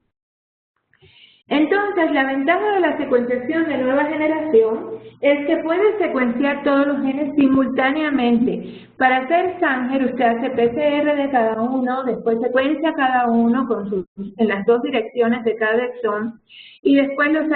[SPEAKER 2] Entonces, la ventaja de la secuenciación de nueva generación es que puede secuenciar todos los genes simultáneamente. Para hacer Sanger, usted hace PCR de cada uno, después secuencia cada uno en las dos direcciones de cada exón y después los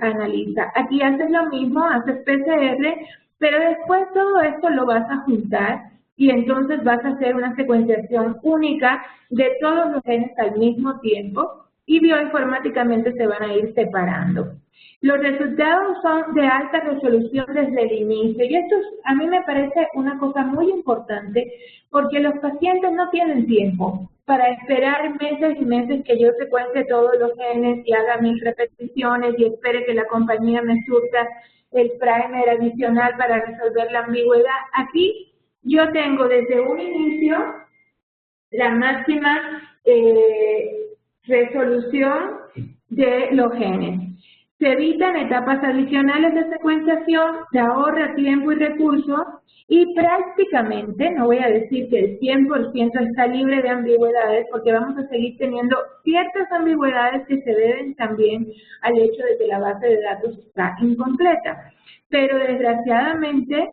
[SPEAKER 2] analiza. Aquí haces lo mismo, haces PCR, pero después todo esto lo vas a juntar y entonces vas a hacer una secuenciación única de todos los genes al mismo tiempo y bioinformáticamente se van a ir separando. Los resultados son de alta resolución desde el inicio y esto a mí me parece una cosa muy importante porque los pacientes no tienen tiempo para esperar meses y meses que yo secuencie todos los genes y haga mis repeticiones y espere que la compañía me surta el primer adicional para resolver la ambigüedad. Aquí yo tengo desde un inicio la máxima resolución de los genes. Se evitan etapas adicionales de secuenciación, se ahorra tiempo y recursos y prácticamente, no voy a decir que el 100% está libre de ambigüedades, porque vamos a seguir teniendo ciertas ambigüedades que se deben también al hecho de que la base de datos está incompleta. Pero desgraciadamente,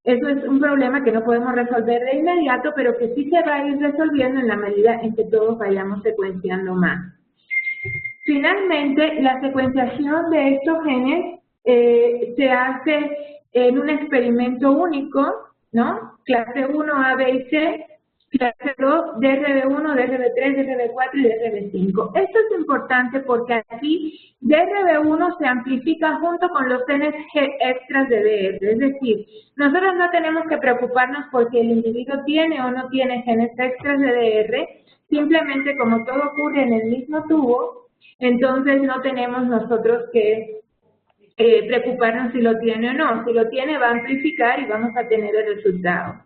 [SPEAKER 2] eso es un problema que no podemos resolver de inmediato, pero que sí se va a ir resolviendo en la medida en que todos vayamos secuenciando más. Finalmente, la secuenciación de estos genes se hace en un experimento único, ¿no? Clase 1, A, B y C, clase 2, DRB1, DRB3, DRB4 y DRB5. Esto es importante porque aquí DRB1 se amplifica junto con los genes extras de DR, es decir, nosotros no tenemos que preocuparnos porque el individuo tiene o no tiene genes extras de DR, simplemente como todo ocurre en el mismo tubo, entonces no tenemos nosotros que preocuparnos si lo tiene o no. Si lo tiene va a amplificar y vamos a tener el resultado.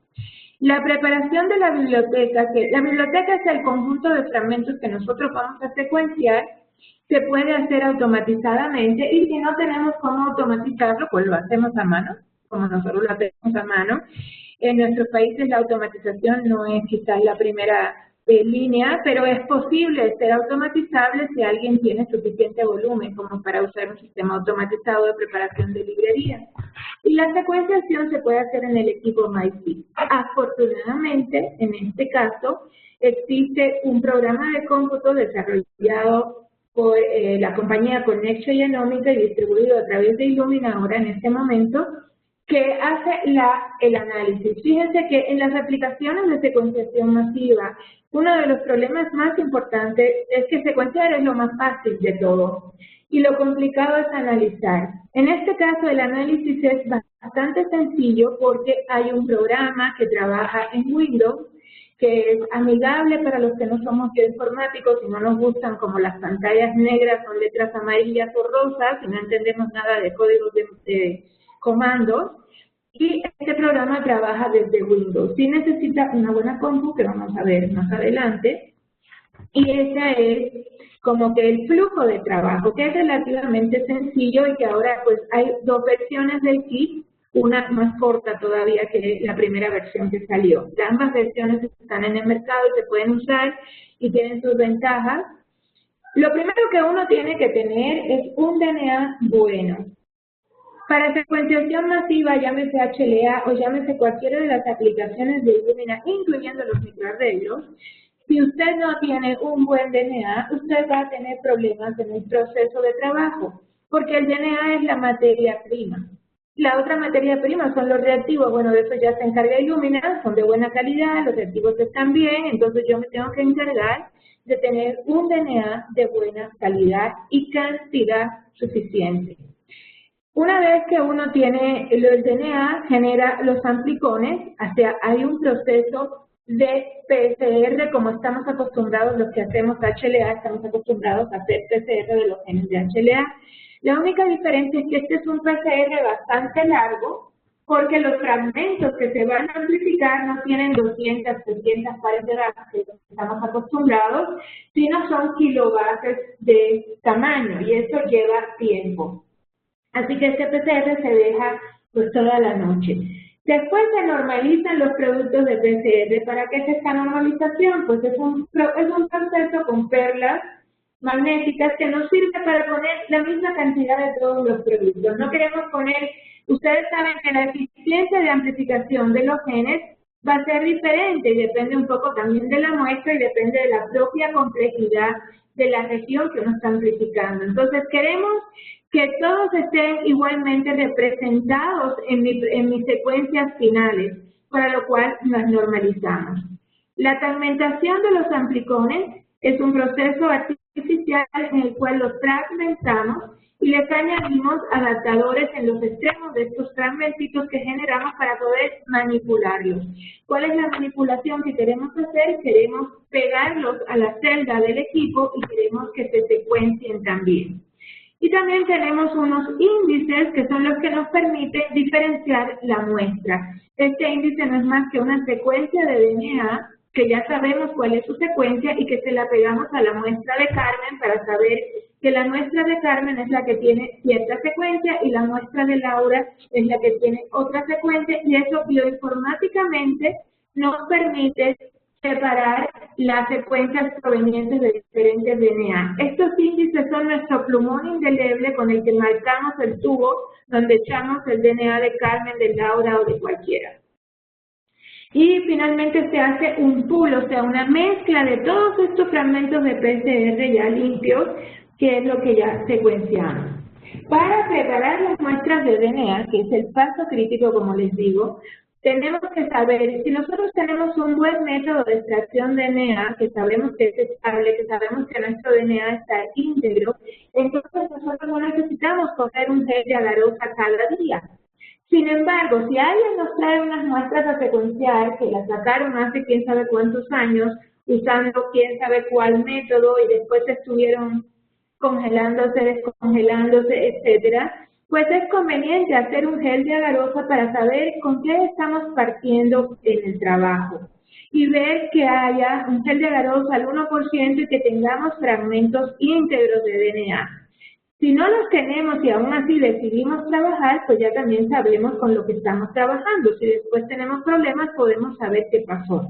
[SPEAKER 2] La preparación de la biblioteca, que la biblioteca es el conjunto de fragmentos que nosotros vamos a secuenciar, se puede hacer automatizadamente y si no tenemos cómo automatizarlo, pues lo hacemos a mano, como nosotros lo hacemos a mano. En nuestros países la automatización no es quizás la primera línea, pero es posible ser automatizable si alguien tiene suficiente volumen como para usar un sistema automatizado de preparación de librerías. Y la secuenciación se puede hacer en el equipo MySeq. Afortunadamente, en este caso, existe un programa de cómputo desarrollado por la compañía Connection Genomics y distribuido a través de Illumina ahora en este momento, que hace el análisis. Fíjense que en las aplicaciones de secuenciación masiva, uno de los problemas más importantes es que secuenciar es lo más fácil de todo y lo complicado es analizar. En este caso el análisis es bastante sencillo porque hay un programa que trabaja en Windows que es amigable para los que no somos informáticos y no nos gustan como las pantallas negras con letras amarillas o rosas y no entendemos nada de códigos de comandos, y este programa trabaja desde Windows. Sí necesita una buena compu, que vamos a ver más adelante, y ese es como que el flujo de trabajo, que es relativamente sencillo y que ahora pues hay dos versiones del kit, una más corta todavía que la primera versión que salió. Ambas versiones están en el mercado y se pueden usar y tienen sus ventajas. Lo primero que uno tiene que tener es un DNA bueno. Para secuenciación masiva, llámese HLA o llámese cualquiera de las aplicaciones de Illumina, incluyendo los microarreglos, si usted no tiene un buen DNA, usted va a tener problemas en el proceso de trabajo, porque el DNA es la materia prima. La otra materia prima son los reactivos, bueno, de eso ya se encarga Illumina, son de buena calidad, los reactivos están bien, entonces yo me tengo que encargar de tener un DNA de buena calidad y cantidad suficiente. Una vez que uno tiene el DNA, genera los amplicones, o sea, hay un proceso de PCR, como estamos acostumbrados, los que hacemos HLA, estamos acostumbrados a hacer PCR de los genes de HLA. La única diferencia es que este es un PCR bastante largo, porque los fragmentos que se van a amplificar no tienen 200, 300 pares de bases, que estamos acostumbrados, sino son kilobases de tamaño, y eso lleva tiempo. Así que este PCR se deja pues toda la noche. Después se normalizan los productos de PCR. ¿Para qué es esta normalización? Pues es un proceso con perlas magnéticas que nos sirve para poner la misma cantidad de todos los productos. No queremos poner, ustedes saben que la eficiencia de amplificación de los genes va a ser diferente y depende un poco también de la muestra y depende de la propia complejidad de la región que uno está amplificando. Entonces queremos que todos estén igualmente representados en mis secuencias finales, para lo cual las normalizamos. La fragmentación de los amplicones es un proceso artificial en el cual los fragmentamos y les añadimos adaptadores en los extremos de estos fragmentitos que generamos para poder manipularlos. ¿Cuál es la manipulación que queremos hacer? Queremos pegarlos a la celda del equipo y queremos que se secuencien también. Y también tenemos unos índices que son los que nos permiten diferenciar la muestra. Este índice no es más que una secuencia de DNA que ya sabemos cuál es su secuencia y que se la pegamos a la muestra de Carmen para saber que la muestra de Carmen es la que tiene cierta secuencia y la muestra de Laura es la que tiene otra secuencia, y eso bioinformáticamente nos permite separar las secuencias provenientes de diferentes DNA. Estos índices son nuestro plumón indeleble con el que marcamos el tubo donde echamos el DNA de Carmen, de Laura o de cualquiera. Y finalmente se hace un pool, o sea, una mezcla de todos estos fragmentos de PCR ya limpios, que es lo que ya secuenciamos. Para preparar las muestras de DNA, que es el paso crítico, como les digo, tenemos que saber, si nosotros tenemos un buen método de extracción de DNA, que sabemos que es estable, que sabemos que nuestro DNA está íntegro, entonces nosotros no necesitamos coger un gel de agarosa cada día. Sin embargo, si alguien nos trae unas muestras a secuenciar, que las sacaron hace quién sabe cuántos años, usando quién sabe cuál método, y después estuvieron congelándose, descongelándose, etcétera, pues es conveniente hacer un gel de agarosa para saber con qué estamos partiendo en el trabajo y ver que haya un gel de agarosa al 1% y que tengamos fragmentos íntegros de DNA. Si no los tenemos y aún así decidimos trabajar, pues ya también sabemos con lo que estamos trabajando. Si después tenemos problemas, podemos saber qué pasó.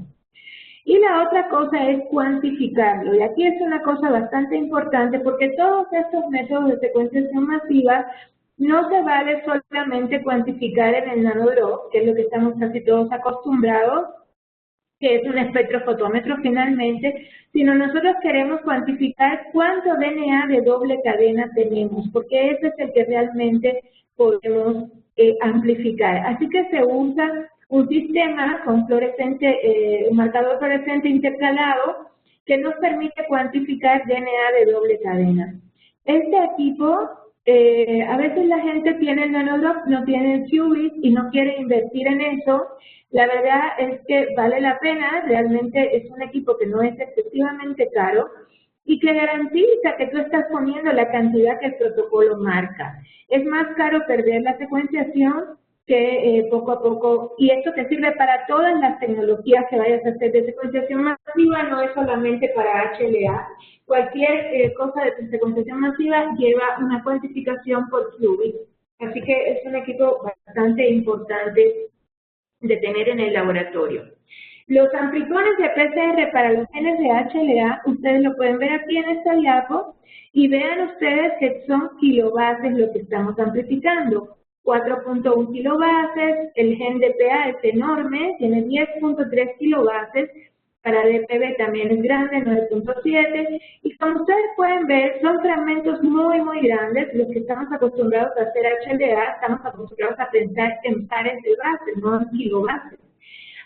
[SPEAKER 2] Y la otra cosa es cuantificarlo. Y aquí es una cosa bastante importante porque todos estos métodos de secuenciación masiva no se vale solamente cuantificar en el nanodrop, que es lo que estamos casi todos acostumbrados, que es un espectrofotómetro finalmente, sino nosotros queremos cuantificar cuánto DNA de doble cadena tenemos, porque ese es el que realmente podemos amplificar. Así que se usa un sistema con fluorescente, un marcador fluorescente intercalado que nos permite cuantificar DNA de doble cadena. Este equipo, a veces la gente tiene el nanodrop, no tiene el qubit y no quiere invertir en eso. La verdad es que vale la pena, realmente es un equipo que no es excesivamente caro y que garantiza que tú estás poniendo la cantidad que el protocolo marca. Es más caro perder la secuenciación que poco a poco, y esto te sirve para todas las tecnologías que vayas a hacer de secuenciación masiva, no es solamente para HLA. Cualquier cosa de secuenciación masiva lleva una cuantificación por qubit. Así que es un equipo bastante importante de tener en el laboratorio. Los amplicones de PCR para los genes de HLA, ustedes lo pueden ver aquí en esta diapo, y vean ustedes que son kilobases lo que estamos amplificando. 4.1 kilobases, el gen DPA es enorme, tiene 10.3 kilobases, para DPB también es grande, 9.7, y como ustedes pueden ver, son fragmentos muy, muy grandes. Los que estamos acostumbrados a hacer HLA, estamos acostumbrados a pensar en pares de bases, no en kilobases.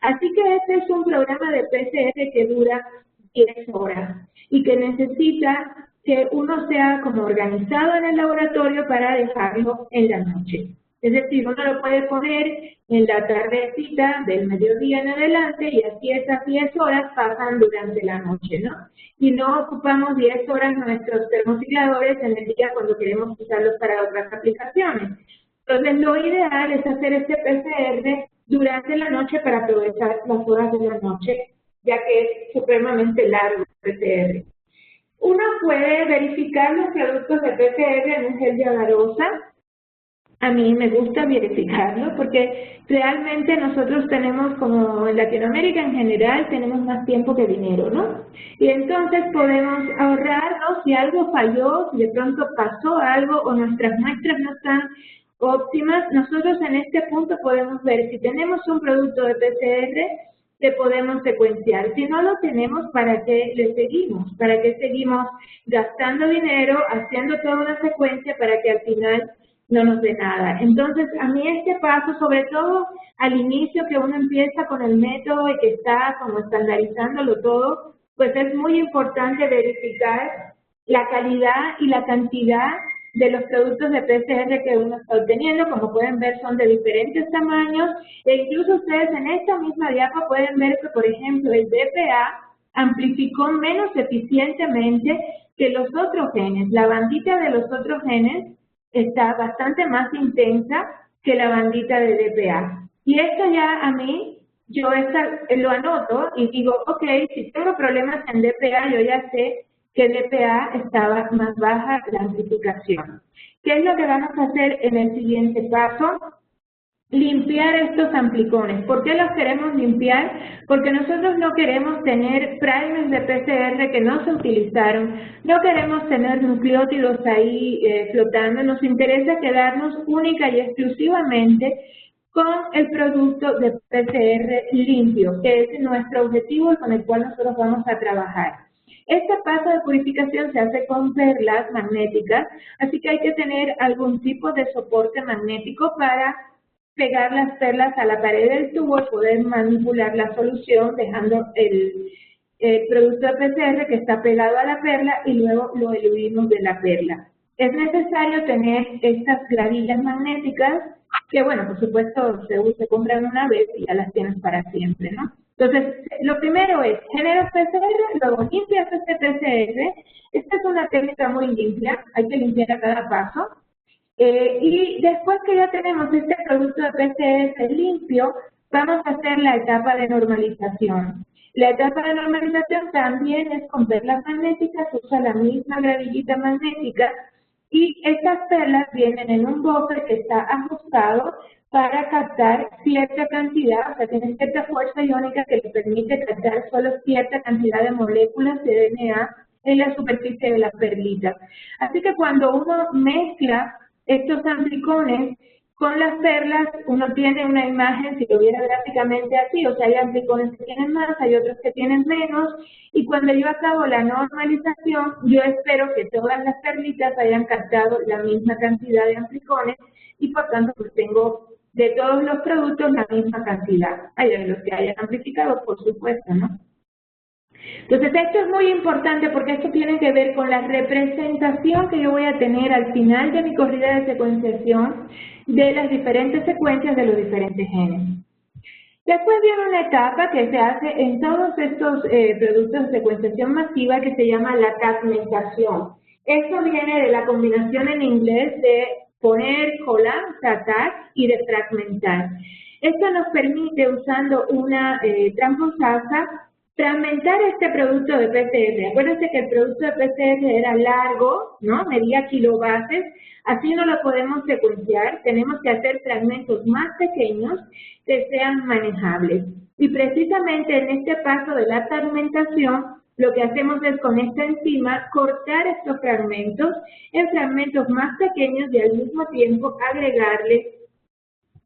[SPEAKER 2] Así que este es un programa de PCR que dura 10 horas y que necesita que uno sea como organizado en el laboratorio para dejarlo en la noche. Es decir, uno lo puede poner en la tardecita del mediodía en adelante y así esas 10 horas pasan durante la noche, ¿no? Y no ocupamos 10 horas nuestros termofriadores en el día cuando queremos usarlos para otras aplicaciones. Entonces, lo ideal es hacer este PCR durante la noche para aprovechar las horas de la noche, ya que es supremamente largo el PCR. Uno puede verificar los productos de PCR en un gel de agarosa. A mí me gusta verificarlo porque realmente nosotros tenemos, como en Latinoamérica en general, tenemos más tiempo que dinero, ¿no? Y entonces podemos ahorrarnos si algo falló, si de pronto pasó algo o nuestras muestras no están óptimas. Nosotros en este punto podemos ver si tenemos un producto de PCR, que podemos secuenciar. Si no lo tenemos, ¿para qué le seguimos? ¿Para qué seguimos gastando dinero, haciendo toda una secuencia para que al final no nos dé nada? Entonces, a mí este paso, sobre todo al inicio que uno empieza con el método y que está como estandarizándolo todo, pues es muy importante verificar la calidad y la cantidad de los productos de PCR que uno está obteniendo. Como pueden ver, son de diferentes tamaños, e incluso ustedes en esta misma diapo pueden ver que, por ejemplo, el DPA amplificó menos eficientemente que los otros genes. La bandita de los otros genes está bastante más intensa que la bandita de DPA. Y esto ya a mí, yo lo anoto y digo, ok, si tengo problemas en DPA, yo ya sé que DPA estaba más baja la amplificación. ¿Qué es lo que vamos a hacer en el siguiente paso? Limpiar estos amplicones. ¿Por qué los queremos limpiar? Porque nosotros no queremos tener primers de PCR que no se utilizaron, no queremos tener nucleótidos ahí flotando, nos interesa quedarnos única y exclusivamente con el producto de PCR limpio, que es nuestro objetivo y con el cual nosotros vamos a trabajar. Este paso de purificación se hace con perlas magnéticas, así que hay que tener algún tipo de soporte magnético para pegar las perlas a la pared del tubo y poder manipular la solución dejando el producto de PCR que está pegado a la perla y luego lo eluimos de la perla. Es necesario tener estas clavillas magnéticas que, bueno, por supuesto se compran una vez y ya las tienes para siempre, ¿no? Entonces, lo primero es, generas PCR, luego limpias este PCR. Esta es una técnica muy limpia, hay que limpiar a cada paso. Y después que ya tenemos este producto de PCR limpio, vamos a hacer la etapa de normalización. La etapa de normalización también es con perlas magnéticas, usa la misma gravillita magnética y estas perlas vienen en un buffer que está ajustado para captar cierta cantidad, o sea, tiene cierta fuerza iónica que le permite captar solo cierta cantidad de moléculas de DNA en la superficie de la perlita. Así que cuando uno mezcla estos amplicones con las perlas, uno tiene una imagen, si lo viera gráficamente así, o sea, hay amplicones que tienen más, hay otros que tienen menos, y cuando yo acabo la normalización, yo espero que todas las perlitas hayan captado la misma cantidad de amplicones, y por tanto, pues tengo de todos los productos la misma cantidad. Hay de los que hayan amplificado, por supuesto, ¿no? Entonces, esto es muy importante porque esto tiene que ver con la representación que yo voy a tener al final de mi corrida de secuenciación de las diferentes secuencias de los diferentes genes. Después viene una etapa que se hace en todos estos productos de secuenciación masiva que se llama la fragmentación. Esto viene de la combinación en inglés de poner, colar, tratar y de fragmentar. Esto nos permite, usando una transposasa, fragmentar este producto de PCR. Acuérdense que el producto de PCR era largo, ¿no? Medía kilobases, así no lo podemos secuenciar, tenemos que hacer fragmentos más pequeños que sean manejables. Y precisamente en este paso de la fragmentación, lo que hacemos es con esta enzima cortar estos fragmentos en fragmentos más pequeños y al mismo tiempo agregarle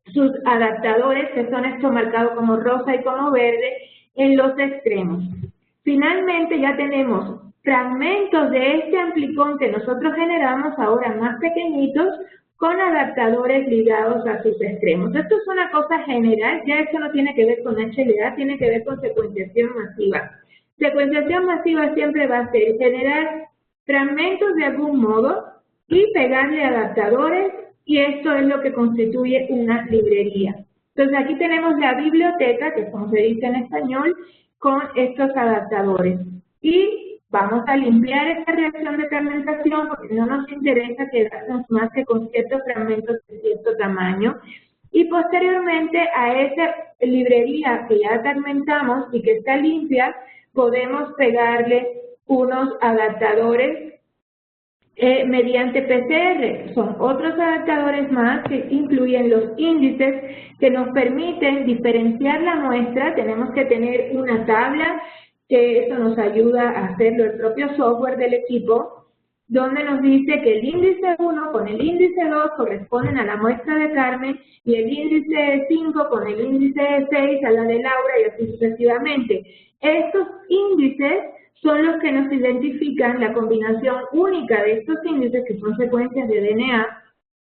[SPEAKER 2] sus adaptadores, que son estos marcados como rosa y como verde, en los extremos. Finalmente ya tenemos fragmentos de este amplicón que nosotros generamos ahora más pequeñitos con adaptadores ligados a sus extremos. Esto es una cosa general, ya esto no tiene que ver con HLA, tiene que ver con secuenciación masiva. Secuenciación masiva siempre va a ser generar fragmentos de algún modo y pegarle adaptadores, y esto es lo que constituye una librería. Entonces aquí tenemos la biblioteca, que es como se dice en español, con estos adaptadores. Y vamos a limpiar esta reacción de fragmentación porque no nos interesa quedarnos más que con ciertos fragmentos de cierto tamaño. Y posteriormente a esa librería que ya fragmentamos y que está limpia, podemos pegarle unos adaptadores mediante PCR. Son otros adaptadores más que incluyen los índices que nos permiten diferenciar la muestra. Tenemos que tener una tabla, que eso nos ayuda a hacerlo el propio software del equipo, donde nos dice que el índice 1 con el índice 2 corresponden a la muestra de Carmen y el índice 5 con el índice 6 a la de Laura y así sucesivamente. Estos índices son los que nos identifican la combinación única de estos índices, que son secuencias de DNA,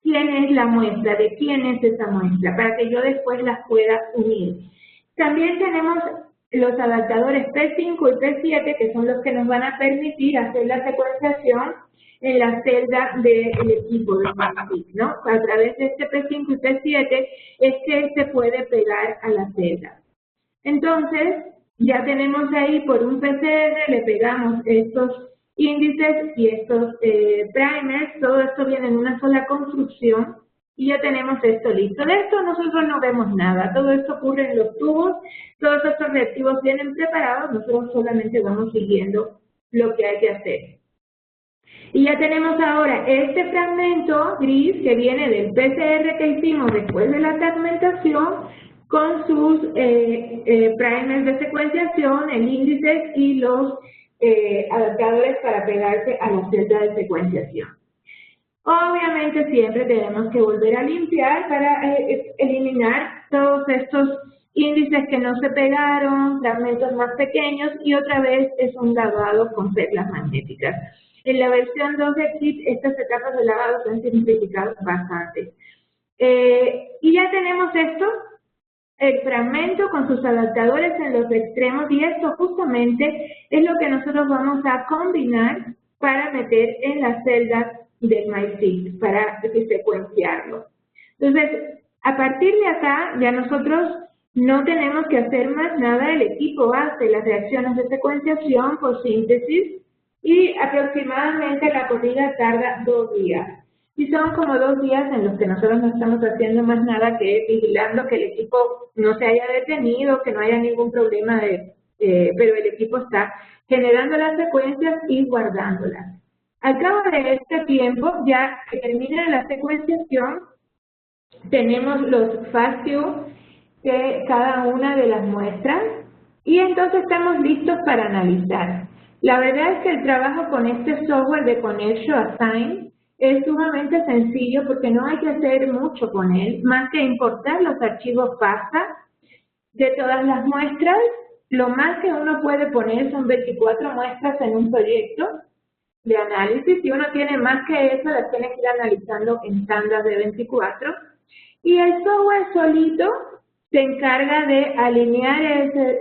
[SPEAKER 2] quién es la muestra, de quién es esa muestra, para que yo después las pueda unir. También tenemos los adaptadores P5 y P7, que son los que nos van a permitir hacer la secuenciación en la celda del equipo de Mosaic, ¿no? A través de este P5 y P7 es que se puede pegar a la celda. Entonces, ya tenemos ahí por un PCR, le pegamos estos índices y estos primers, todo esto viene en una sola construcción y ya tenemos esto listo. De esto nosotros no vemos nada, todo esto ocurre en los tubos, todos estos reactivos vienen preparados, nosotros solamente vamos siguiendo lo que hay que hacer. Y ya tenemos ahora este fragmento gris que viene del PCR que hicimos después de la fragmentación con sus primers de secuenciación, el índice y los adaptadores para pegarse a la celda de secuenciación. Obviamente siempre tenemos que volver a limpiar para eliminar todos estos índices que no se pegaron, fragmentos más pequeños y otra vez es un lavado con perlas magnéticas. En la versión 2 de KIT estas etapas de lavado se han simplificado bastante. Y ya tenemos esto, el fragmento con sus adaptadores en los extremos y esto justamente es lo que nosotros vamos a combinar para meter en las celdas del MyFit, para secuenciarlo. Entonces, a partir de acá ya nosotros no tenemos que hacer más nada, el equipo hace las reacciones de secuenciación por síntesis y aproximadamente la corrida tarda 2 días. Y son como 2 días en los que nosotros no estamos haciendo más nada que vigilando que el equipo no se haya detenido, que no haya ningún problema, pero el equipo está generando las secuencias y guardándolas. Al cabo de este tiempo, ya que termina la secuenciación, tenemos los FASTQ de cada una de las muestras y entonces estamos listos para analizar. La verdad es que el trabajo con este software de Connexio Assign es sumamente sencillo porque no hay que hacer mucho con él, más que importar los archivos FASTA de todas las muestras. Lo más que uno puede poner son 24 muestras en un proyecto de análisis. Si uno tiene más que eso, las tiene que ir analizando en tandas de 24. Y el software solito se encarga de alinear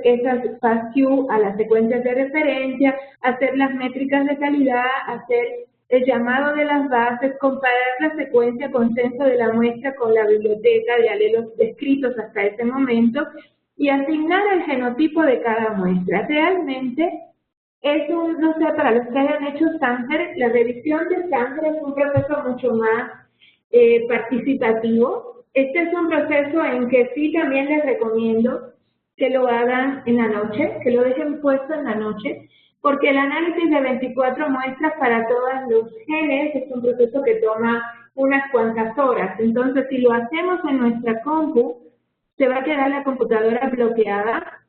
[SPEAKER 2] esas FASTQ a las secuencias de referencia, hacer las métricas de calidad, hacer el llamado de las bases, comparar la secuencia consenso de la muestra con la biblioteca de alelos descritos hasta ese momento y asignar el genotipo de cada muestra. Realmente es no sé, para los que hayan hecho Sanger, la revisión de Sanger es un proceso mucho más participativo. Este es un proceso en que sí también les recomiendo que lo hagan en la noche, que lo dejen puesto en la noche, porque el análisis de 24 muestras para todos los genes es un proceso que toma unas cuantas horas. Entonces, si lo hacemos en nuestra compu, se va a quedar la computadora bloqueada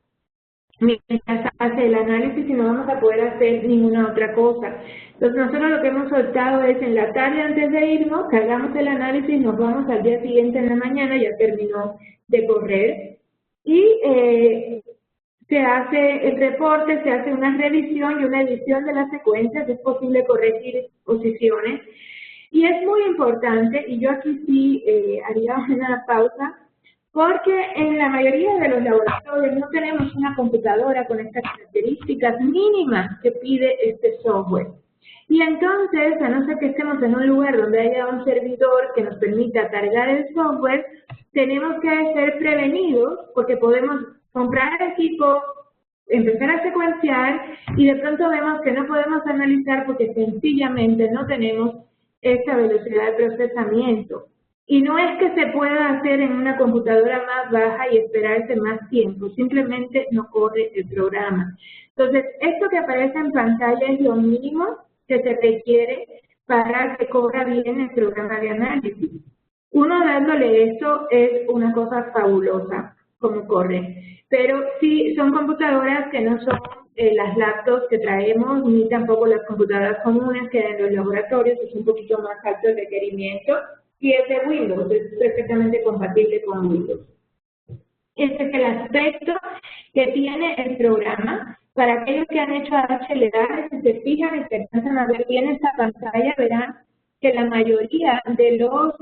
[SPEAKER 2] mientras hace el análisis y no vamos a poder hacer ninguna otra cosa. Entonces nosotros lo que hemos optado es en la tarde antes de irnos, cargamos el análisis, nos vamos al día siguiente en la mañana, ya terminó de correr, y se hace el reporte, se hace una revisión y una edición de las secuencias, es posible corregir posiciones, y es muy importante, y yo aquí sí haría una pausa, porque en la mayoría de los laboratorios no tenemos una computadora con estas características mínimas que pide este software. Y entonces, a no ser que estemos en un lugar donde haya un servidor que nos permita cargar el software, tenemos que ser prevenidos porque podemos comprar el equipo, empezar a secuenciar y de pronto vemos que no podemos analizar porque sencillamente no tenemos esta velocidad de procesamiento. Y no es que se pueda hacer en una computadora más baja y esperarse más tiempo, simplemente no corre el programa. Entonces, esto que aparece en pantalla es lo mínimo que se requiere para que corra bien el programa de análisis. Uno dándole esto es una cosa fabulosa, como corre. Pero sí, son computadoras que no son las laptops que traemos, ni tampoco las computadoras comunes que en los laboratorios es un poquito más alto el requerimiento. Y es de Windows, es perfectamente compatible con Windows. Este es el aspecto que tiene el programa. Para aquellos que han hecho HLA, si se fijan y se alcanzan a ver bien esta pantalla, verán que la mayoría de los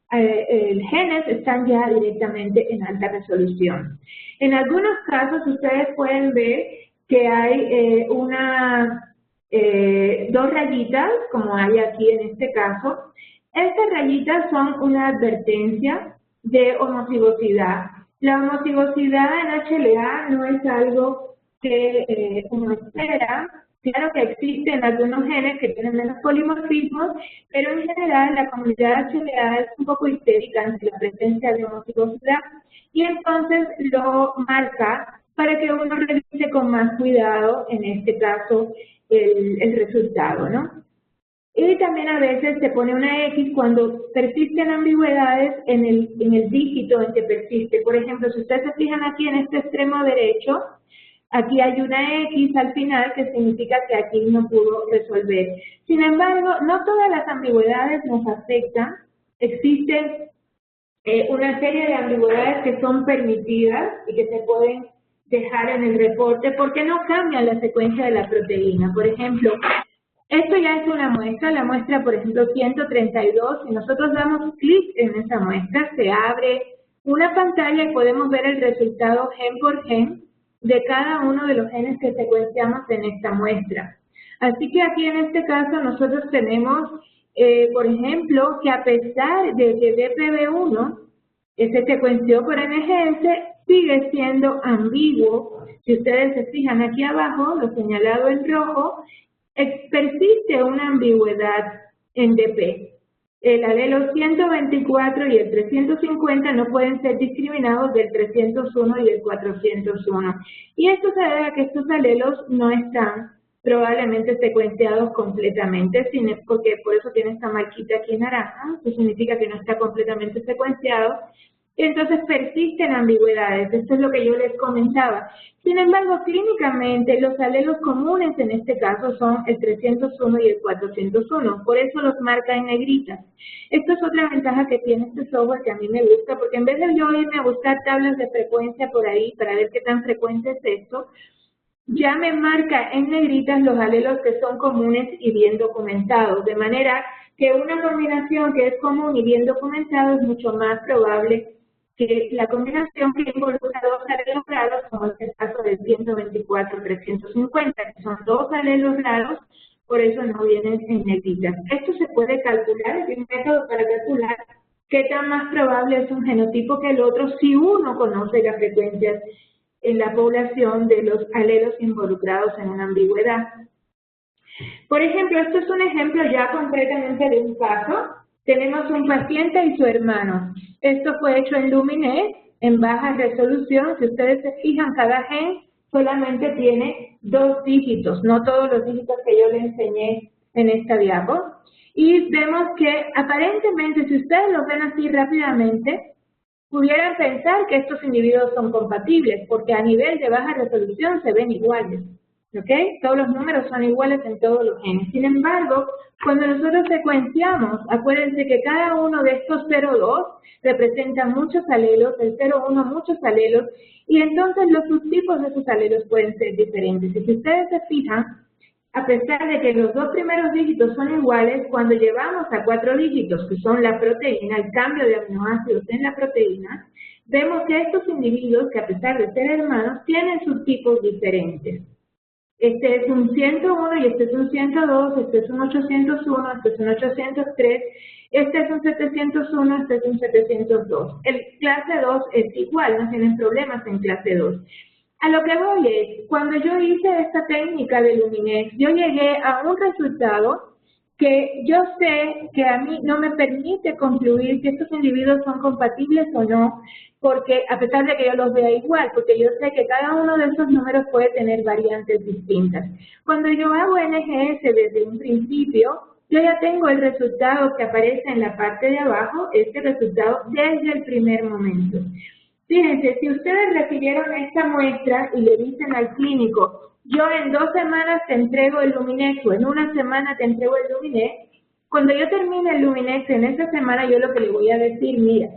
[SPEAKER 2] genes están ya directamente en alta resolución. En algunos casos ustedes pueden ver que hay dos rayitas, como hay aquí en este caso. Estas rayitas son una advertencia de homocigosidad. La homocigosidad en HLA no es algo que uno espera. Claro que existen algunos genes que tienen menos polimorfismos, pero en general la comunidad HLA es un poco histérica ante la presencia de homocigosidad y entonces lo marca para que uno revise con más cuidado, en este caso, el resultado, ¿no? Y también a veces se pone una X cuando persisten ambigüedades en el dígito en que persiste. Por ejemplo, si ustedes se fijan aquí en este extremo derecho, aquí hay una X al final que significa que aquí no pudo resolver. Sin embargo, no todas las ambigüedades nos afectan. Existen una serie de ambigüedades que son permitidas y que se pueden dejar en el reporte porque no cambian la secuencia de la proteína. Por ejemplo, esto ya es una muestra, la muestra, por ejemplo, 132, si nosotros damos clic en esa muestra, se abre una pantalla y podemos ver el resultado gen por gen de cada uno de los genes que secuenciamos en esta muestra. Así que aquí en este caso nosotros tenemos, por ejemplo, que a pesar de que DPB1 se secuenció por NGS, sigue siendo ambiguo. Si ustedes se fijan aquí abajo, lo señalado en rojo, persiste una ambigüedad en DP. El alelo 124 y el 350 no pueden ser discriminados del 301 y del 401. Y esto se debe a que estos alelos no están probablemente secuenciados completamente, porque por eso tiene esta marquita aquí en naranja, que significa que no está completamente secuenciado. Entonces persisten ambigüedades, esto es lo que yo les comentaba. Sin embargo, clínicamente los alelos comunes en este caso son el 301 y el 401, por eso los marca en negritas. Esto es otra ventaja que tiene este software que a mí me gusta, porque en vez de yo irme a buscar tablas de frecuencia por ahí para ver qué tan frecuente es esto, ya me marca en negritas los alelos que son comunes y bien documentados, de manera que una combinación que es común y bien documentada es mucho más probable que la combinación que involucra dos alelos raros, como es el caso del 124-350, que son dos alelos raros, por eso no vienen en negritas. Esto se puede calcular, es un método para calcular qué tan más probable es un genotipo que el otro si uno conoce las frecuencias en la población de los alelos involucrados en una ambigüedad. Por ejemplo, esto es un ejemplo ya concretamente de un caso. Tenemos un paciente y su hermano. Esto fue hecho en Luminex, en baja resolución. Si ustedes se fijan, cada gen solamente tiene 2 dígitos, no todos los dígitos que yo les enseñé en esta diapo. Y vemos que aparentemente, si ustedes lo ven así rápidamente, pudieran pensar que estos individuos son compatibles, porque a nivel de baja resolución se ven iguales. ¿Ok? Todos los números son iguales en todos los genes. Sin embargo, cuando nosotros secuenciamos, acuérdense que cada uno de estos 0,2 representa muchos alelos, el 0,1 muchos alelos, y entonces los subtipos de esos alelos pueden ser diferentes. Y si ustedes se fijan, a pesar de que los dos primeros dígitos son iguales, cuando llevamos a 4 dígitos, que son la proteína, el cambio de aminoácidos en la proteína, vemos que estos individuos, que a pesar de ser hermanos, tienen subtipos diferentes. Este es un 101 y este es un 102, este es un 801, este es un 803, este es un 701, este es un 702. El clase 2 es igual, no tienen problemas en clase 2. A lo que voy es, cuando yo hice esta técnica de Luminex, yo llegué a un resultado que yo sé que a mí no me permite concluir que estos individuos son compatibles o no, porque a pesar de que yo los vea igual, porque yo sé que cada uno de esos números puede tener variantes distintas. Cuando yo hago NGS desde un principio, yo ya tengo el resultado que aparece en la parte de abajo, este resultado desde el primer momento. Fíjense, si ustedes recibieron esta muestra y le dicen al clínico, yo en 2 semanas te entrego el Luminex o en 1 semana te entrego el Luminex, cuando yo termine el Luminex en esa semana yo lo que le voy a decir, mira,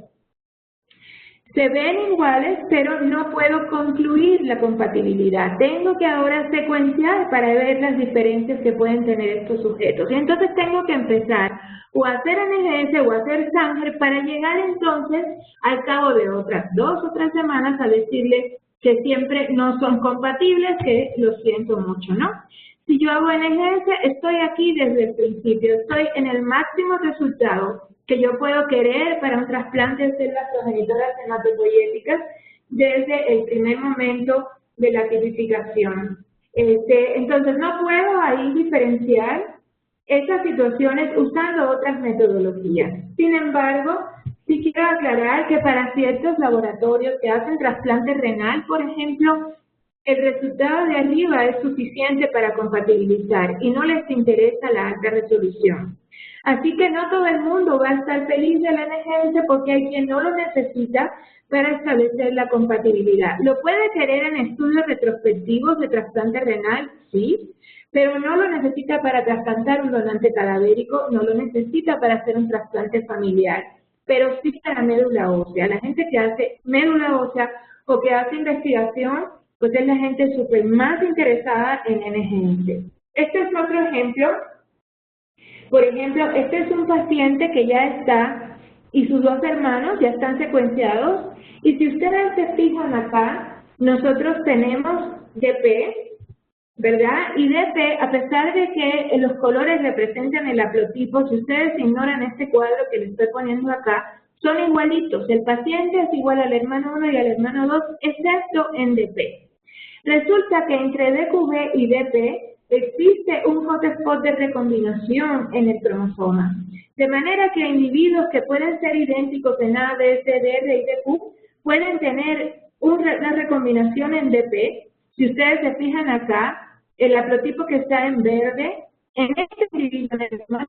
[SPEAKER 2] se ven iguales, pero no puedo concluir la compatibilidad. Tengo que ahora secuenciar para ver las diferencias que pueden tener estos sujetos. Y entonces tengo que empezar o a hacer NGS o a hacer Sanger para llegar entonces al cabo de otras 2 o 3 semanas a decirle que siempre no son compatibles, que lo siento mucho, ¿no? Si yo hago NGS, estoy aquí desde el principio, estoy en el máximo resultado que yo puedo querer para un trasplante de células progenitoras hematopoyéticas desde el primer momento de la tipificación. Entonces, no puedo ahí diferenciar esas situaciones usando otras metodologías. Sin embargo, sí quiero aclarar que para ciertos laboratorios que hacen trasplante renal, por ejemplo, el resultado de arriba es suficiente para compatibilizar y no les interesa la alta resolución. Así que no todo el mundo va a estar feliz de la NGS porque hay quien no lo necesita para establecer la compatibilidad. ¿Lo puede querer en estudios retrospectivos de trasplante renal? Sí, pero no lo necesita para trasplantar un donante cadavérico, no lo necesita para hacer un trasplante familiar, pero sí para médula ósea. La gente que hace médula ósea o que hace investigación, pues es la gente súper más interesada en NGS. Este es otro ejemplo. Por ejemplo, este es un paciente que ya está y sus dos hermanos ya están secuenciados. Y si ustedes se fijan acá, nosotros tenemos DP, ¿verdad? Y DP, a pesar de que los colores representan el haplotipo, si ustedes ignoran este cuadro que les estoy poniendo acá, son igualitos. El paciente es igual al hermano 1 y al hermano 2, excepto en DP. Resulta que entre DQB y DP existe un hotspot de recombinación en el cromosoma, de manera que individuos que pueden ser idénticos en A, B, C, D, R y DQ pueden tener una recombinación en DP. Si ustedes se fijan acá, el haplotipo que está en verde, en este individuo, en el hermano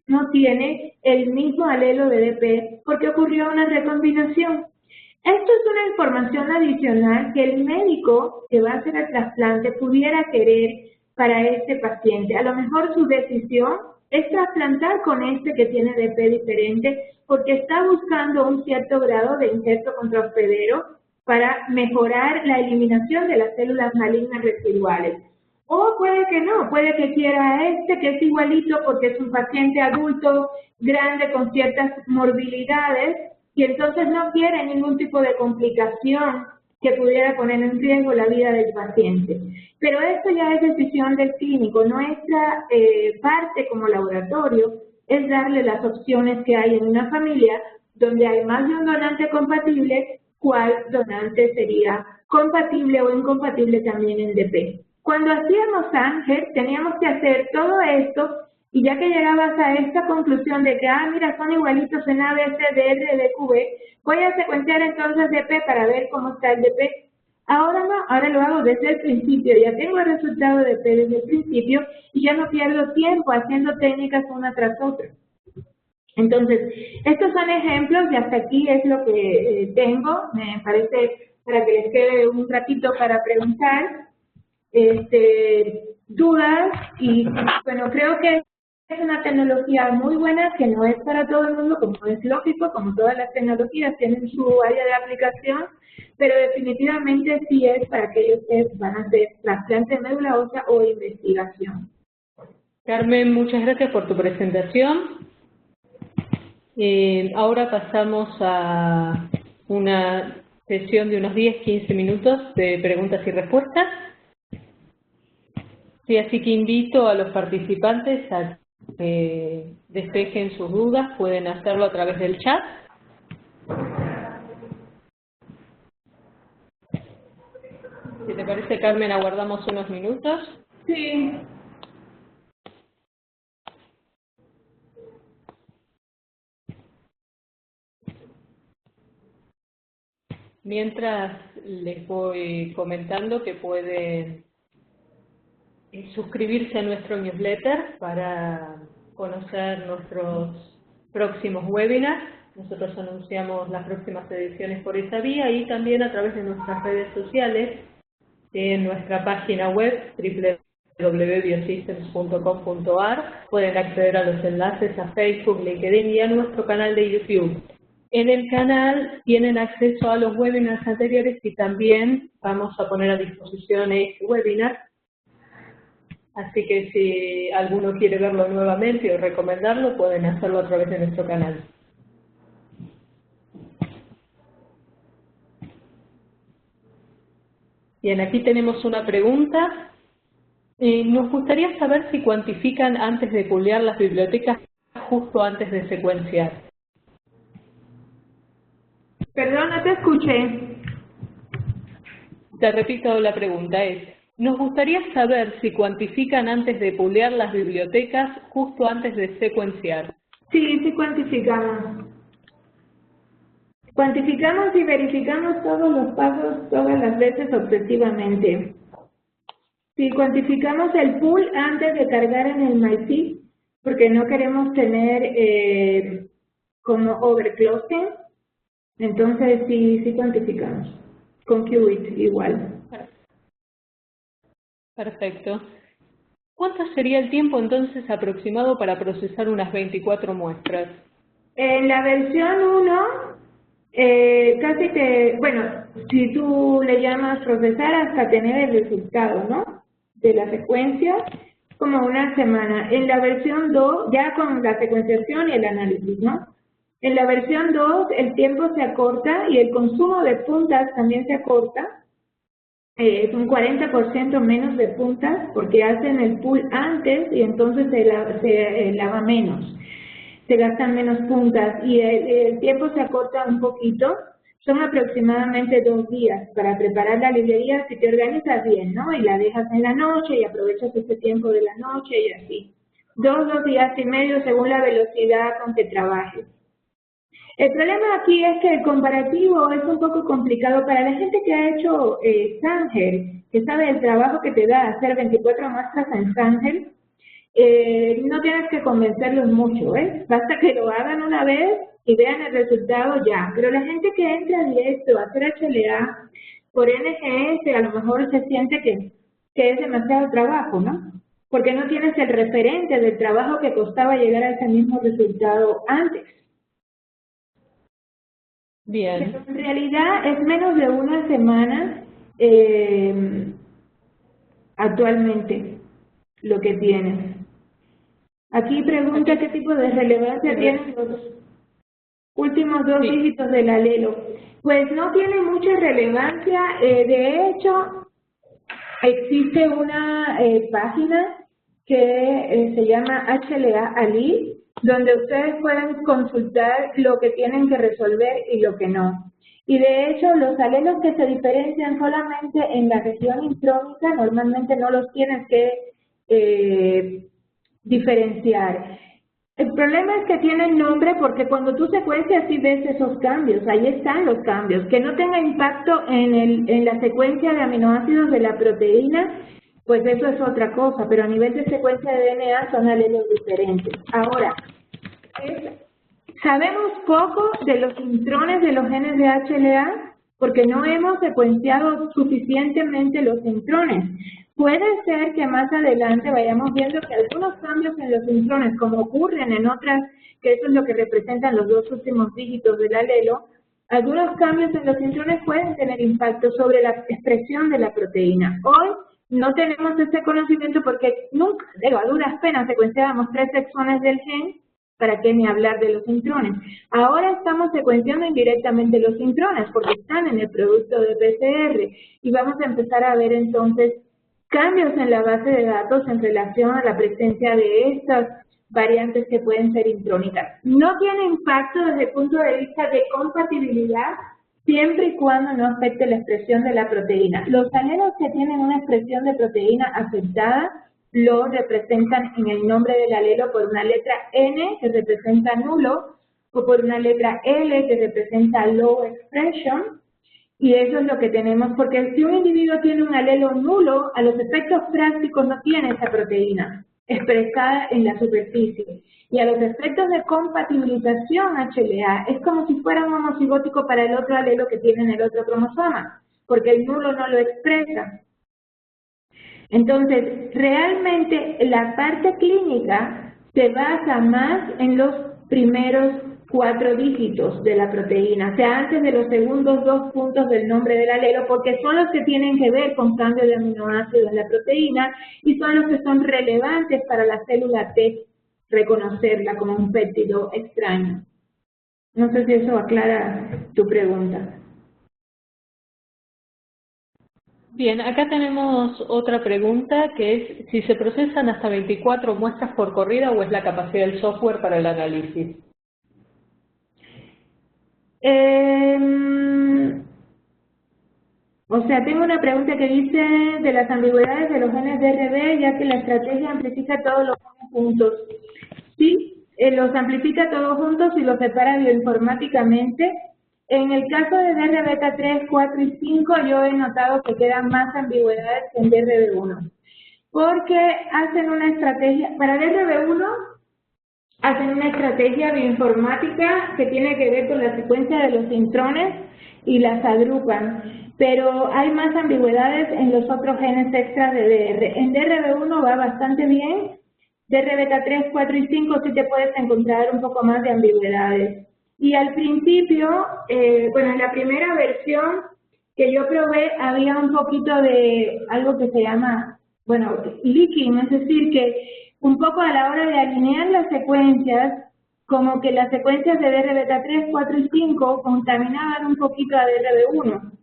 [SPEAKER 2] no tiene el mismo alelo de DP porque ocurrió una recombinación. Esto es una información adicional que el médico que va a hacer el trasplante pudiera querer para este paciente. A lo mejor su decisión es trasplantar con este que tiene DP diferente porque está buscando un cierto grado de injerto contrahospedero para mejorar la eliminación de las células malignas residuales. O puede que no, puede que quiera a este que es igualito porque es un paciente adulto, grande, con ciertas morbilidades, y entonces no quiere ningún tipo de complicación que pudiera poner en riesgo la vida del paciente. Pero esto ya es decisión del clínico. Nuestra parte como laboratorio es darle las opciones que hay en una familia donde hay más de un donante compatible, cuál donante sería compatible o incompatible también en DP. Cuando hacíamos Ángel, teníamos que hacer todo esto y ya que llegabas a esta conclusión de que, mira, son igualitos en A, B, C, D, R, D, Q, B, voy a secuenciar entonces DP para ver cómo está el DP. Ahora no, ahora lo hago desde el principio, ya tengo el resultado de DP desde el principio y ya no pierdo tiempo haciendo técnicas una tras otra. Entonces, estos son ejemplos y hasta aquí es lo que tengo, me parece, para que les quede un ratito para preguntar, dudas y bueno, creo que es una tecnología muy buena que no es para todo el mundo, como es lógico, como todas las tecnologías tienen su área de aplicación, pero definitivamente sí es para aquellos que van a hacer trasplante de médula ósea o investigación.
[SPEAKER 1] Carmen, muchas gracias por tu presentación. Ahora pasamos a una sesión de unos 10-15 minutos de preguntas y respuestas. Sí, así que invito a los participantes a que despejen sus dudas, pueden hacerlo a través del chat. Si te parece, Carmen, aguardamos unos minutos.
[SPEAKER 2] Sí.
[SPEAKER 1] Mientras les voy comentando que pueden suscribirse a nuestro newsletter para conocer nuestros próximos webinars. Nosotros anunciamos las próximas ediciones por esa vía y también a través de nuestras redes sociales, en nuestra página web www.biosystems.com.ar pueden acceder a los enlaces a Facebook, LinkedIn y a nuestro canal de YouTube. En el canal tienen acceso a los webinars anteriores y también vamos a poner a disposición este webinar. Así que si alguno quiere verlo nuevamente o recomendarlo, pueden hacerlo a través de nuestro canal. Bien, aquí tenemos una pregunta. Nos gustaría saber si cuantifican antes de pulear las bibliotecas justo antes de secuenciar.
[SPEAKER 2] Perdón, no te escuché.
[SPEAKER 1] Te repito la pregunta, nos gustaría saber si cuantifican antes de pulear las bibliotecas justo antes de secuenciar.
[SPEAKER 2] Sí, sí cuantificamos. Cuantificamos y verificamos todos los pasos todas las veces obsesivamente. Si cuantificamos el pool antes de cargar en el MySQL, porque no queremos tener como overclocking, entonces sí cuantificamos. Con Qt igual.
[SPEAKER 1] Perfecto. ¿Cuánto sería el tiempo entonces aproximado para procesar unas 24 muestras?
[SPEAKER 2] En la versión 1, casi que, bueno, si tú le llamas procesar hasta tener el resultado, ¿no? De la secuencia, como una semana. En la versión 2, ya con la secuenciación y el análisis, ¿no? En la versión 2, el tiempo se acorta y el consumo de puntas también se acorta. Es un 40% menos de puntas porque hacen el pool antes y entonces se lava menos. Se gastan menos puntas y el tiempo se acorta un poquito. Son aproximadamente 2 días para preparar la librería si te organizas bien, ¿no? Y la dejas en la noche y aprovechas ese tiempo de la noche y así. 2 días y medio según la velocidad con que trabajes. El problema aquí es que el comparativo es un poco complicado para la gente que ha hecho Sanger, que sabe el trabajo que te da hacer 24 muestras en Sanger. No tienes que convencerlos mucho, ¿eh? Basta que lo hagan una vez y vean el resultado ya. Pero la gente que entra directo a hacer HLA por NGS a lo mejor se siente que es demasiado trabajo, ¿no? Porque no tienes el referente del trabajo que costaba llegar a ese mismo resultado antes.
[SPEAKER 1] Bien.
[SPEAKER 2] Pero en realidad es menos de una semana actualmente lo que tienes. Aquí pregunta qué tipo de relevancia tienen los últimos 2 dígitos del alelo. Pues no tiene mucha relevancia. De hecho, existe una página que se llama HLA Allele, donde ustedes pueden consultar lo que tienen que resolver y lo que no. Y de hecho, los alelos que se diferencian solamente en la región intrónica, normalmente no los tienes que diferenciar. El problema es que tienen nombre porque cuando tú secuencias sí ves esos cambios, ahí están los cambios. Que no tenga impacto en la secuencia de aminoácidos de la proteína, pues eso es otra cosa, pero a nivel de secuencia de DNA son alelos diferentes. Ahora, sabemos poco de los intrones de los genes de HLA porque no hemos secuenciado suficientemente los intrones. Puede ser que más adelante vayamos viendo que algunos cambios en los intrones, como ocurren en otras, que eso es lo que representan los 2 últimos dígitos del alelo, algunos cambios en los intrones pueden tener impacto sobre la expresión de la proteína. Hoy no tenemos ese conocimiento porque nunca, a duras penas secuenciábamos 3 exones del gen, ¿para qué ni hablar de los intrones? Ahora estamos secuenciando indirectamente los intrones porque están en el producto de PCR y vamos a empezar a ver entonces cambios en la base de datos en relación a la presencia de estas variantes que pueden ser intrónicas. No tiene impacto desde el punto de vista de compatibilidad siempre y cuando no afecte la expresión de la proteína. Los alelos que tienen una expresión de proteína afectada lo representan en el nombre del alelo por una letra N que representa nulo o por una letra L que representa low expression. Y eso es lo que tenemos, porque si un individuo tiene un alelo nulo, a los efectos prácticos no tiene esa proteína expresada en la superficie. Y a los efectos de compatibilización HLA, es como si fuera un homocigótico para el otro alelo que tiene en el otro cromosoma, porque el nulo no lo expresa. Entonces, realmente la parte clínica se basa más en los primeros 4 dígitos de la proteína, o sea, antes de los segundos 2 puntos del nombre del alelo, porque son los que tienen que ver con cambio de aminoácidos en la proteína y son los que son relevantes para la célula T reconocerla como un péptido extraño. No sé si eso aclara tu pregunta.
[SPEAKER 1] Bien, acá tenemos otra pregunta que es si se procesan hasta 24 muestras por corrida o es la capacidad del software para el análisis.
[SPEAKER 2] O sea, tengo una pregunta que dice de las ambigüedades de los genes DRB, ya que la estrategia amplifica todos los genes juntos. Sí, los amplifica todos juntos y los separa bioinformáticamente. En el caso de DRBeta 3, 4 y 5, yo he notado que quedan más ambigüedades que en DRB1, porque hacen una estrategia, para DRB1, hacen una estrategia bioinformática que tiene que ver con la secuencia de los intrones y las agrupan, pero hay más ambigüedades en los otros genes extras de DR. En DRB1 va bastante bien, DRBeta 3, 4 y 5 sí te puedes encontrar un poco más de ambigüedades. Y al principio, bueno, en la primera versión que yo probé había un poquito de algo que se llama, bueno, leaking, es decir, que un poco a la hora de alinear las secuencias, como que las secuencias de DRBeta 3, 4 y 5 contaminaban un poquito a DRB1.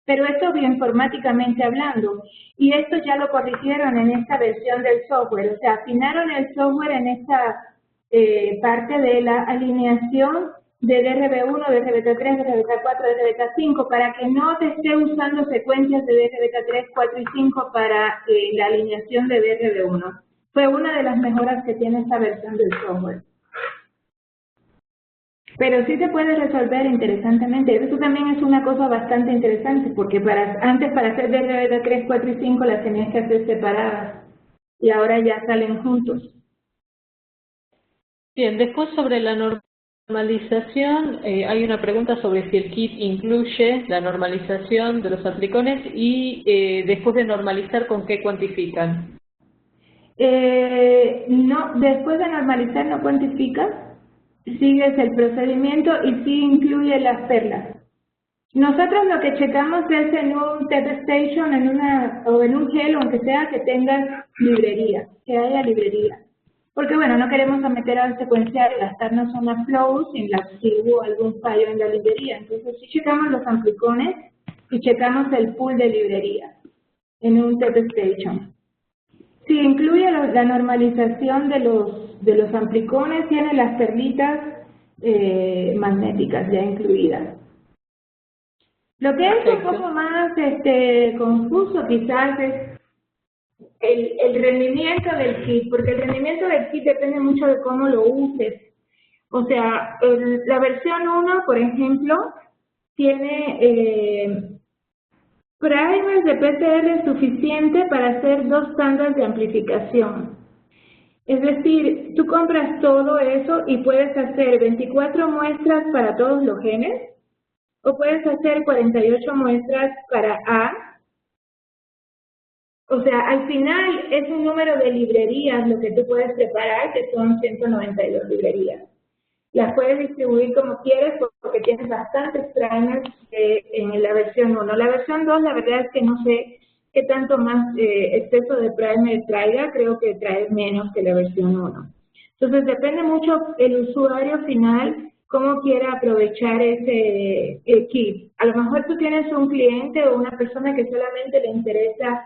[SPEAKER 2] Pero esto bioinformáticamente hablando, y esto ya lo corrigieron en esta versión del software, o sea, afinaron el software en esta parte de la alineación de DRB1, DRBeta 3, DRBeta 4, DRBeta 5, para que no te esté usando secuencias de DRBeta 3, 4 y 5 para la alineación de DRB1. Fue una de las mejoras que tiene esta versión del software. Pero sí se puede resolver interesantemente. Eso también es una cosa bastante interesante, porque antes para hacer DRBeta 3, 4 y 5 las tenías que hacer separadas, y ahora ya salen juntos.
[SPEAKER 1] Bien, después sobre la normalización, hay una pregunta sobre si el kit incluye la normalización de los aplicones y después de normalizar, ¿con qué cuantifican?
[SPEAKER 2] No, después de normalizar no cuantificas, sigues el procedimiento y sí incluye las perlas. Nosotros lo que checamos es en un TestStation, o en un gel, aunque sea que tengas librería, que haya librería. Porque bueno, no queremos someter al secuenciar y gastarnos una flow si hubo algún fallo en la librería. Entonces sí checamos los amplicones y checamos el pool de librería en un TestStation. Si incluye la normalización de los amplicones, tiene las perlitas magnéticas ya incluidas. Lo que es un poco más confuso quizás es el rendimiento del kit, porque el rendimiento del kit depende mucho de cómo lo uses. O sea, la versión 1, por ejemplo, tiene primers de PCR suficiente para hacer 2 tandas de amplificación. Es decir, tú compras todo eso y puedes hacer 24 muestras para todos los genes, o puedes hacer 48 muestras para A. O sea, al final es un número de librerías lo que tú puedes preparar, que son 192 librerías. Las puedes distribuir como quieres porque tienes bastantes primers en la versión 1. La versión 2, la verdad es que no sé qué tanto más exceso de primer traiga, creo que trae menos que la versión 1. Entonces depende mucho el usuario final cómo quiera aprovechar ese kit. A lo mejor tú tienes un cliente o una persona que solamente le interesa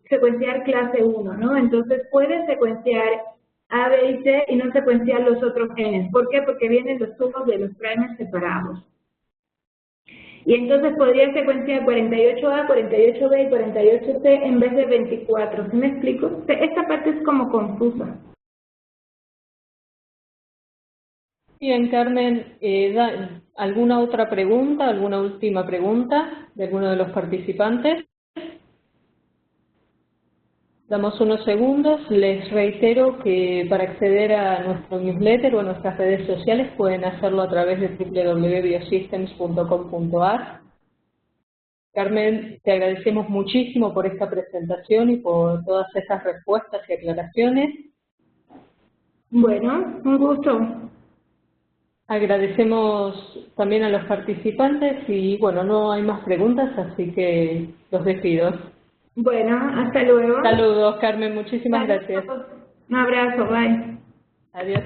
[SPEAKER 2] secuenciar clase 1, ¿no? Entonces puedes secuenciar A, B y C y no secuenciar los otros genes. ¿Por qué? Porque vienen los tubos de los primers separados. Y entonces podría secuenciar 48A, 48B y 48C en vez de 24. ¿Sí me explico? Esta parte es como confusa.
[SPEAKER 1] Bien, Carmen, ¿alguna otra pregunta, alguna última pregunta de alguno de los participantes? Damos unos segundos. Les reitero que para acceder a nuestro newsletter o a nuestras redes sociales pueden hacerlo a través de www.biosystems.com.ar. Carmen, te agradecemos muchísimo por esta presentación y por todas estas respuestas y aclaraciones.
[SPEAKER 2] Bueno, un gusto.
[SPEAKER 1] Agradecemos también a los participantes y bueno, no hay más preguntas, así que los despido.
[SPEAKER 2] Bueno, hasta luego.
[SPEAKER 1] Saludos, Carmen, muchísimas gracias.
[SPEAKER 2] Un abrazo, bye.
[SPEAKER 1] Adiós.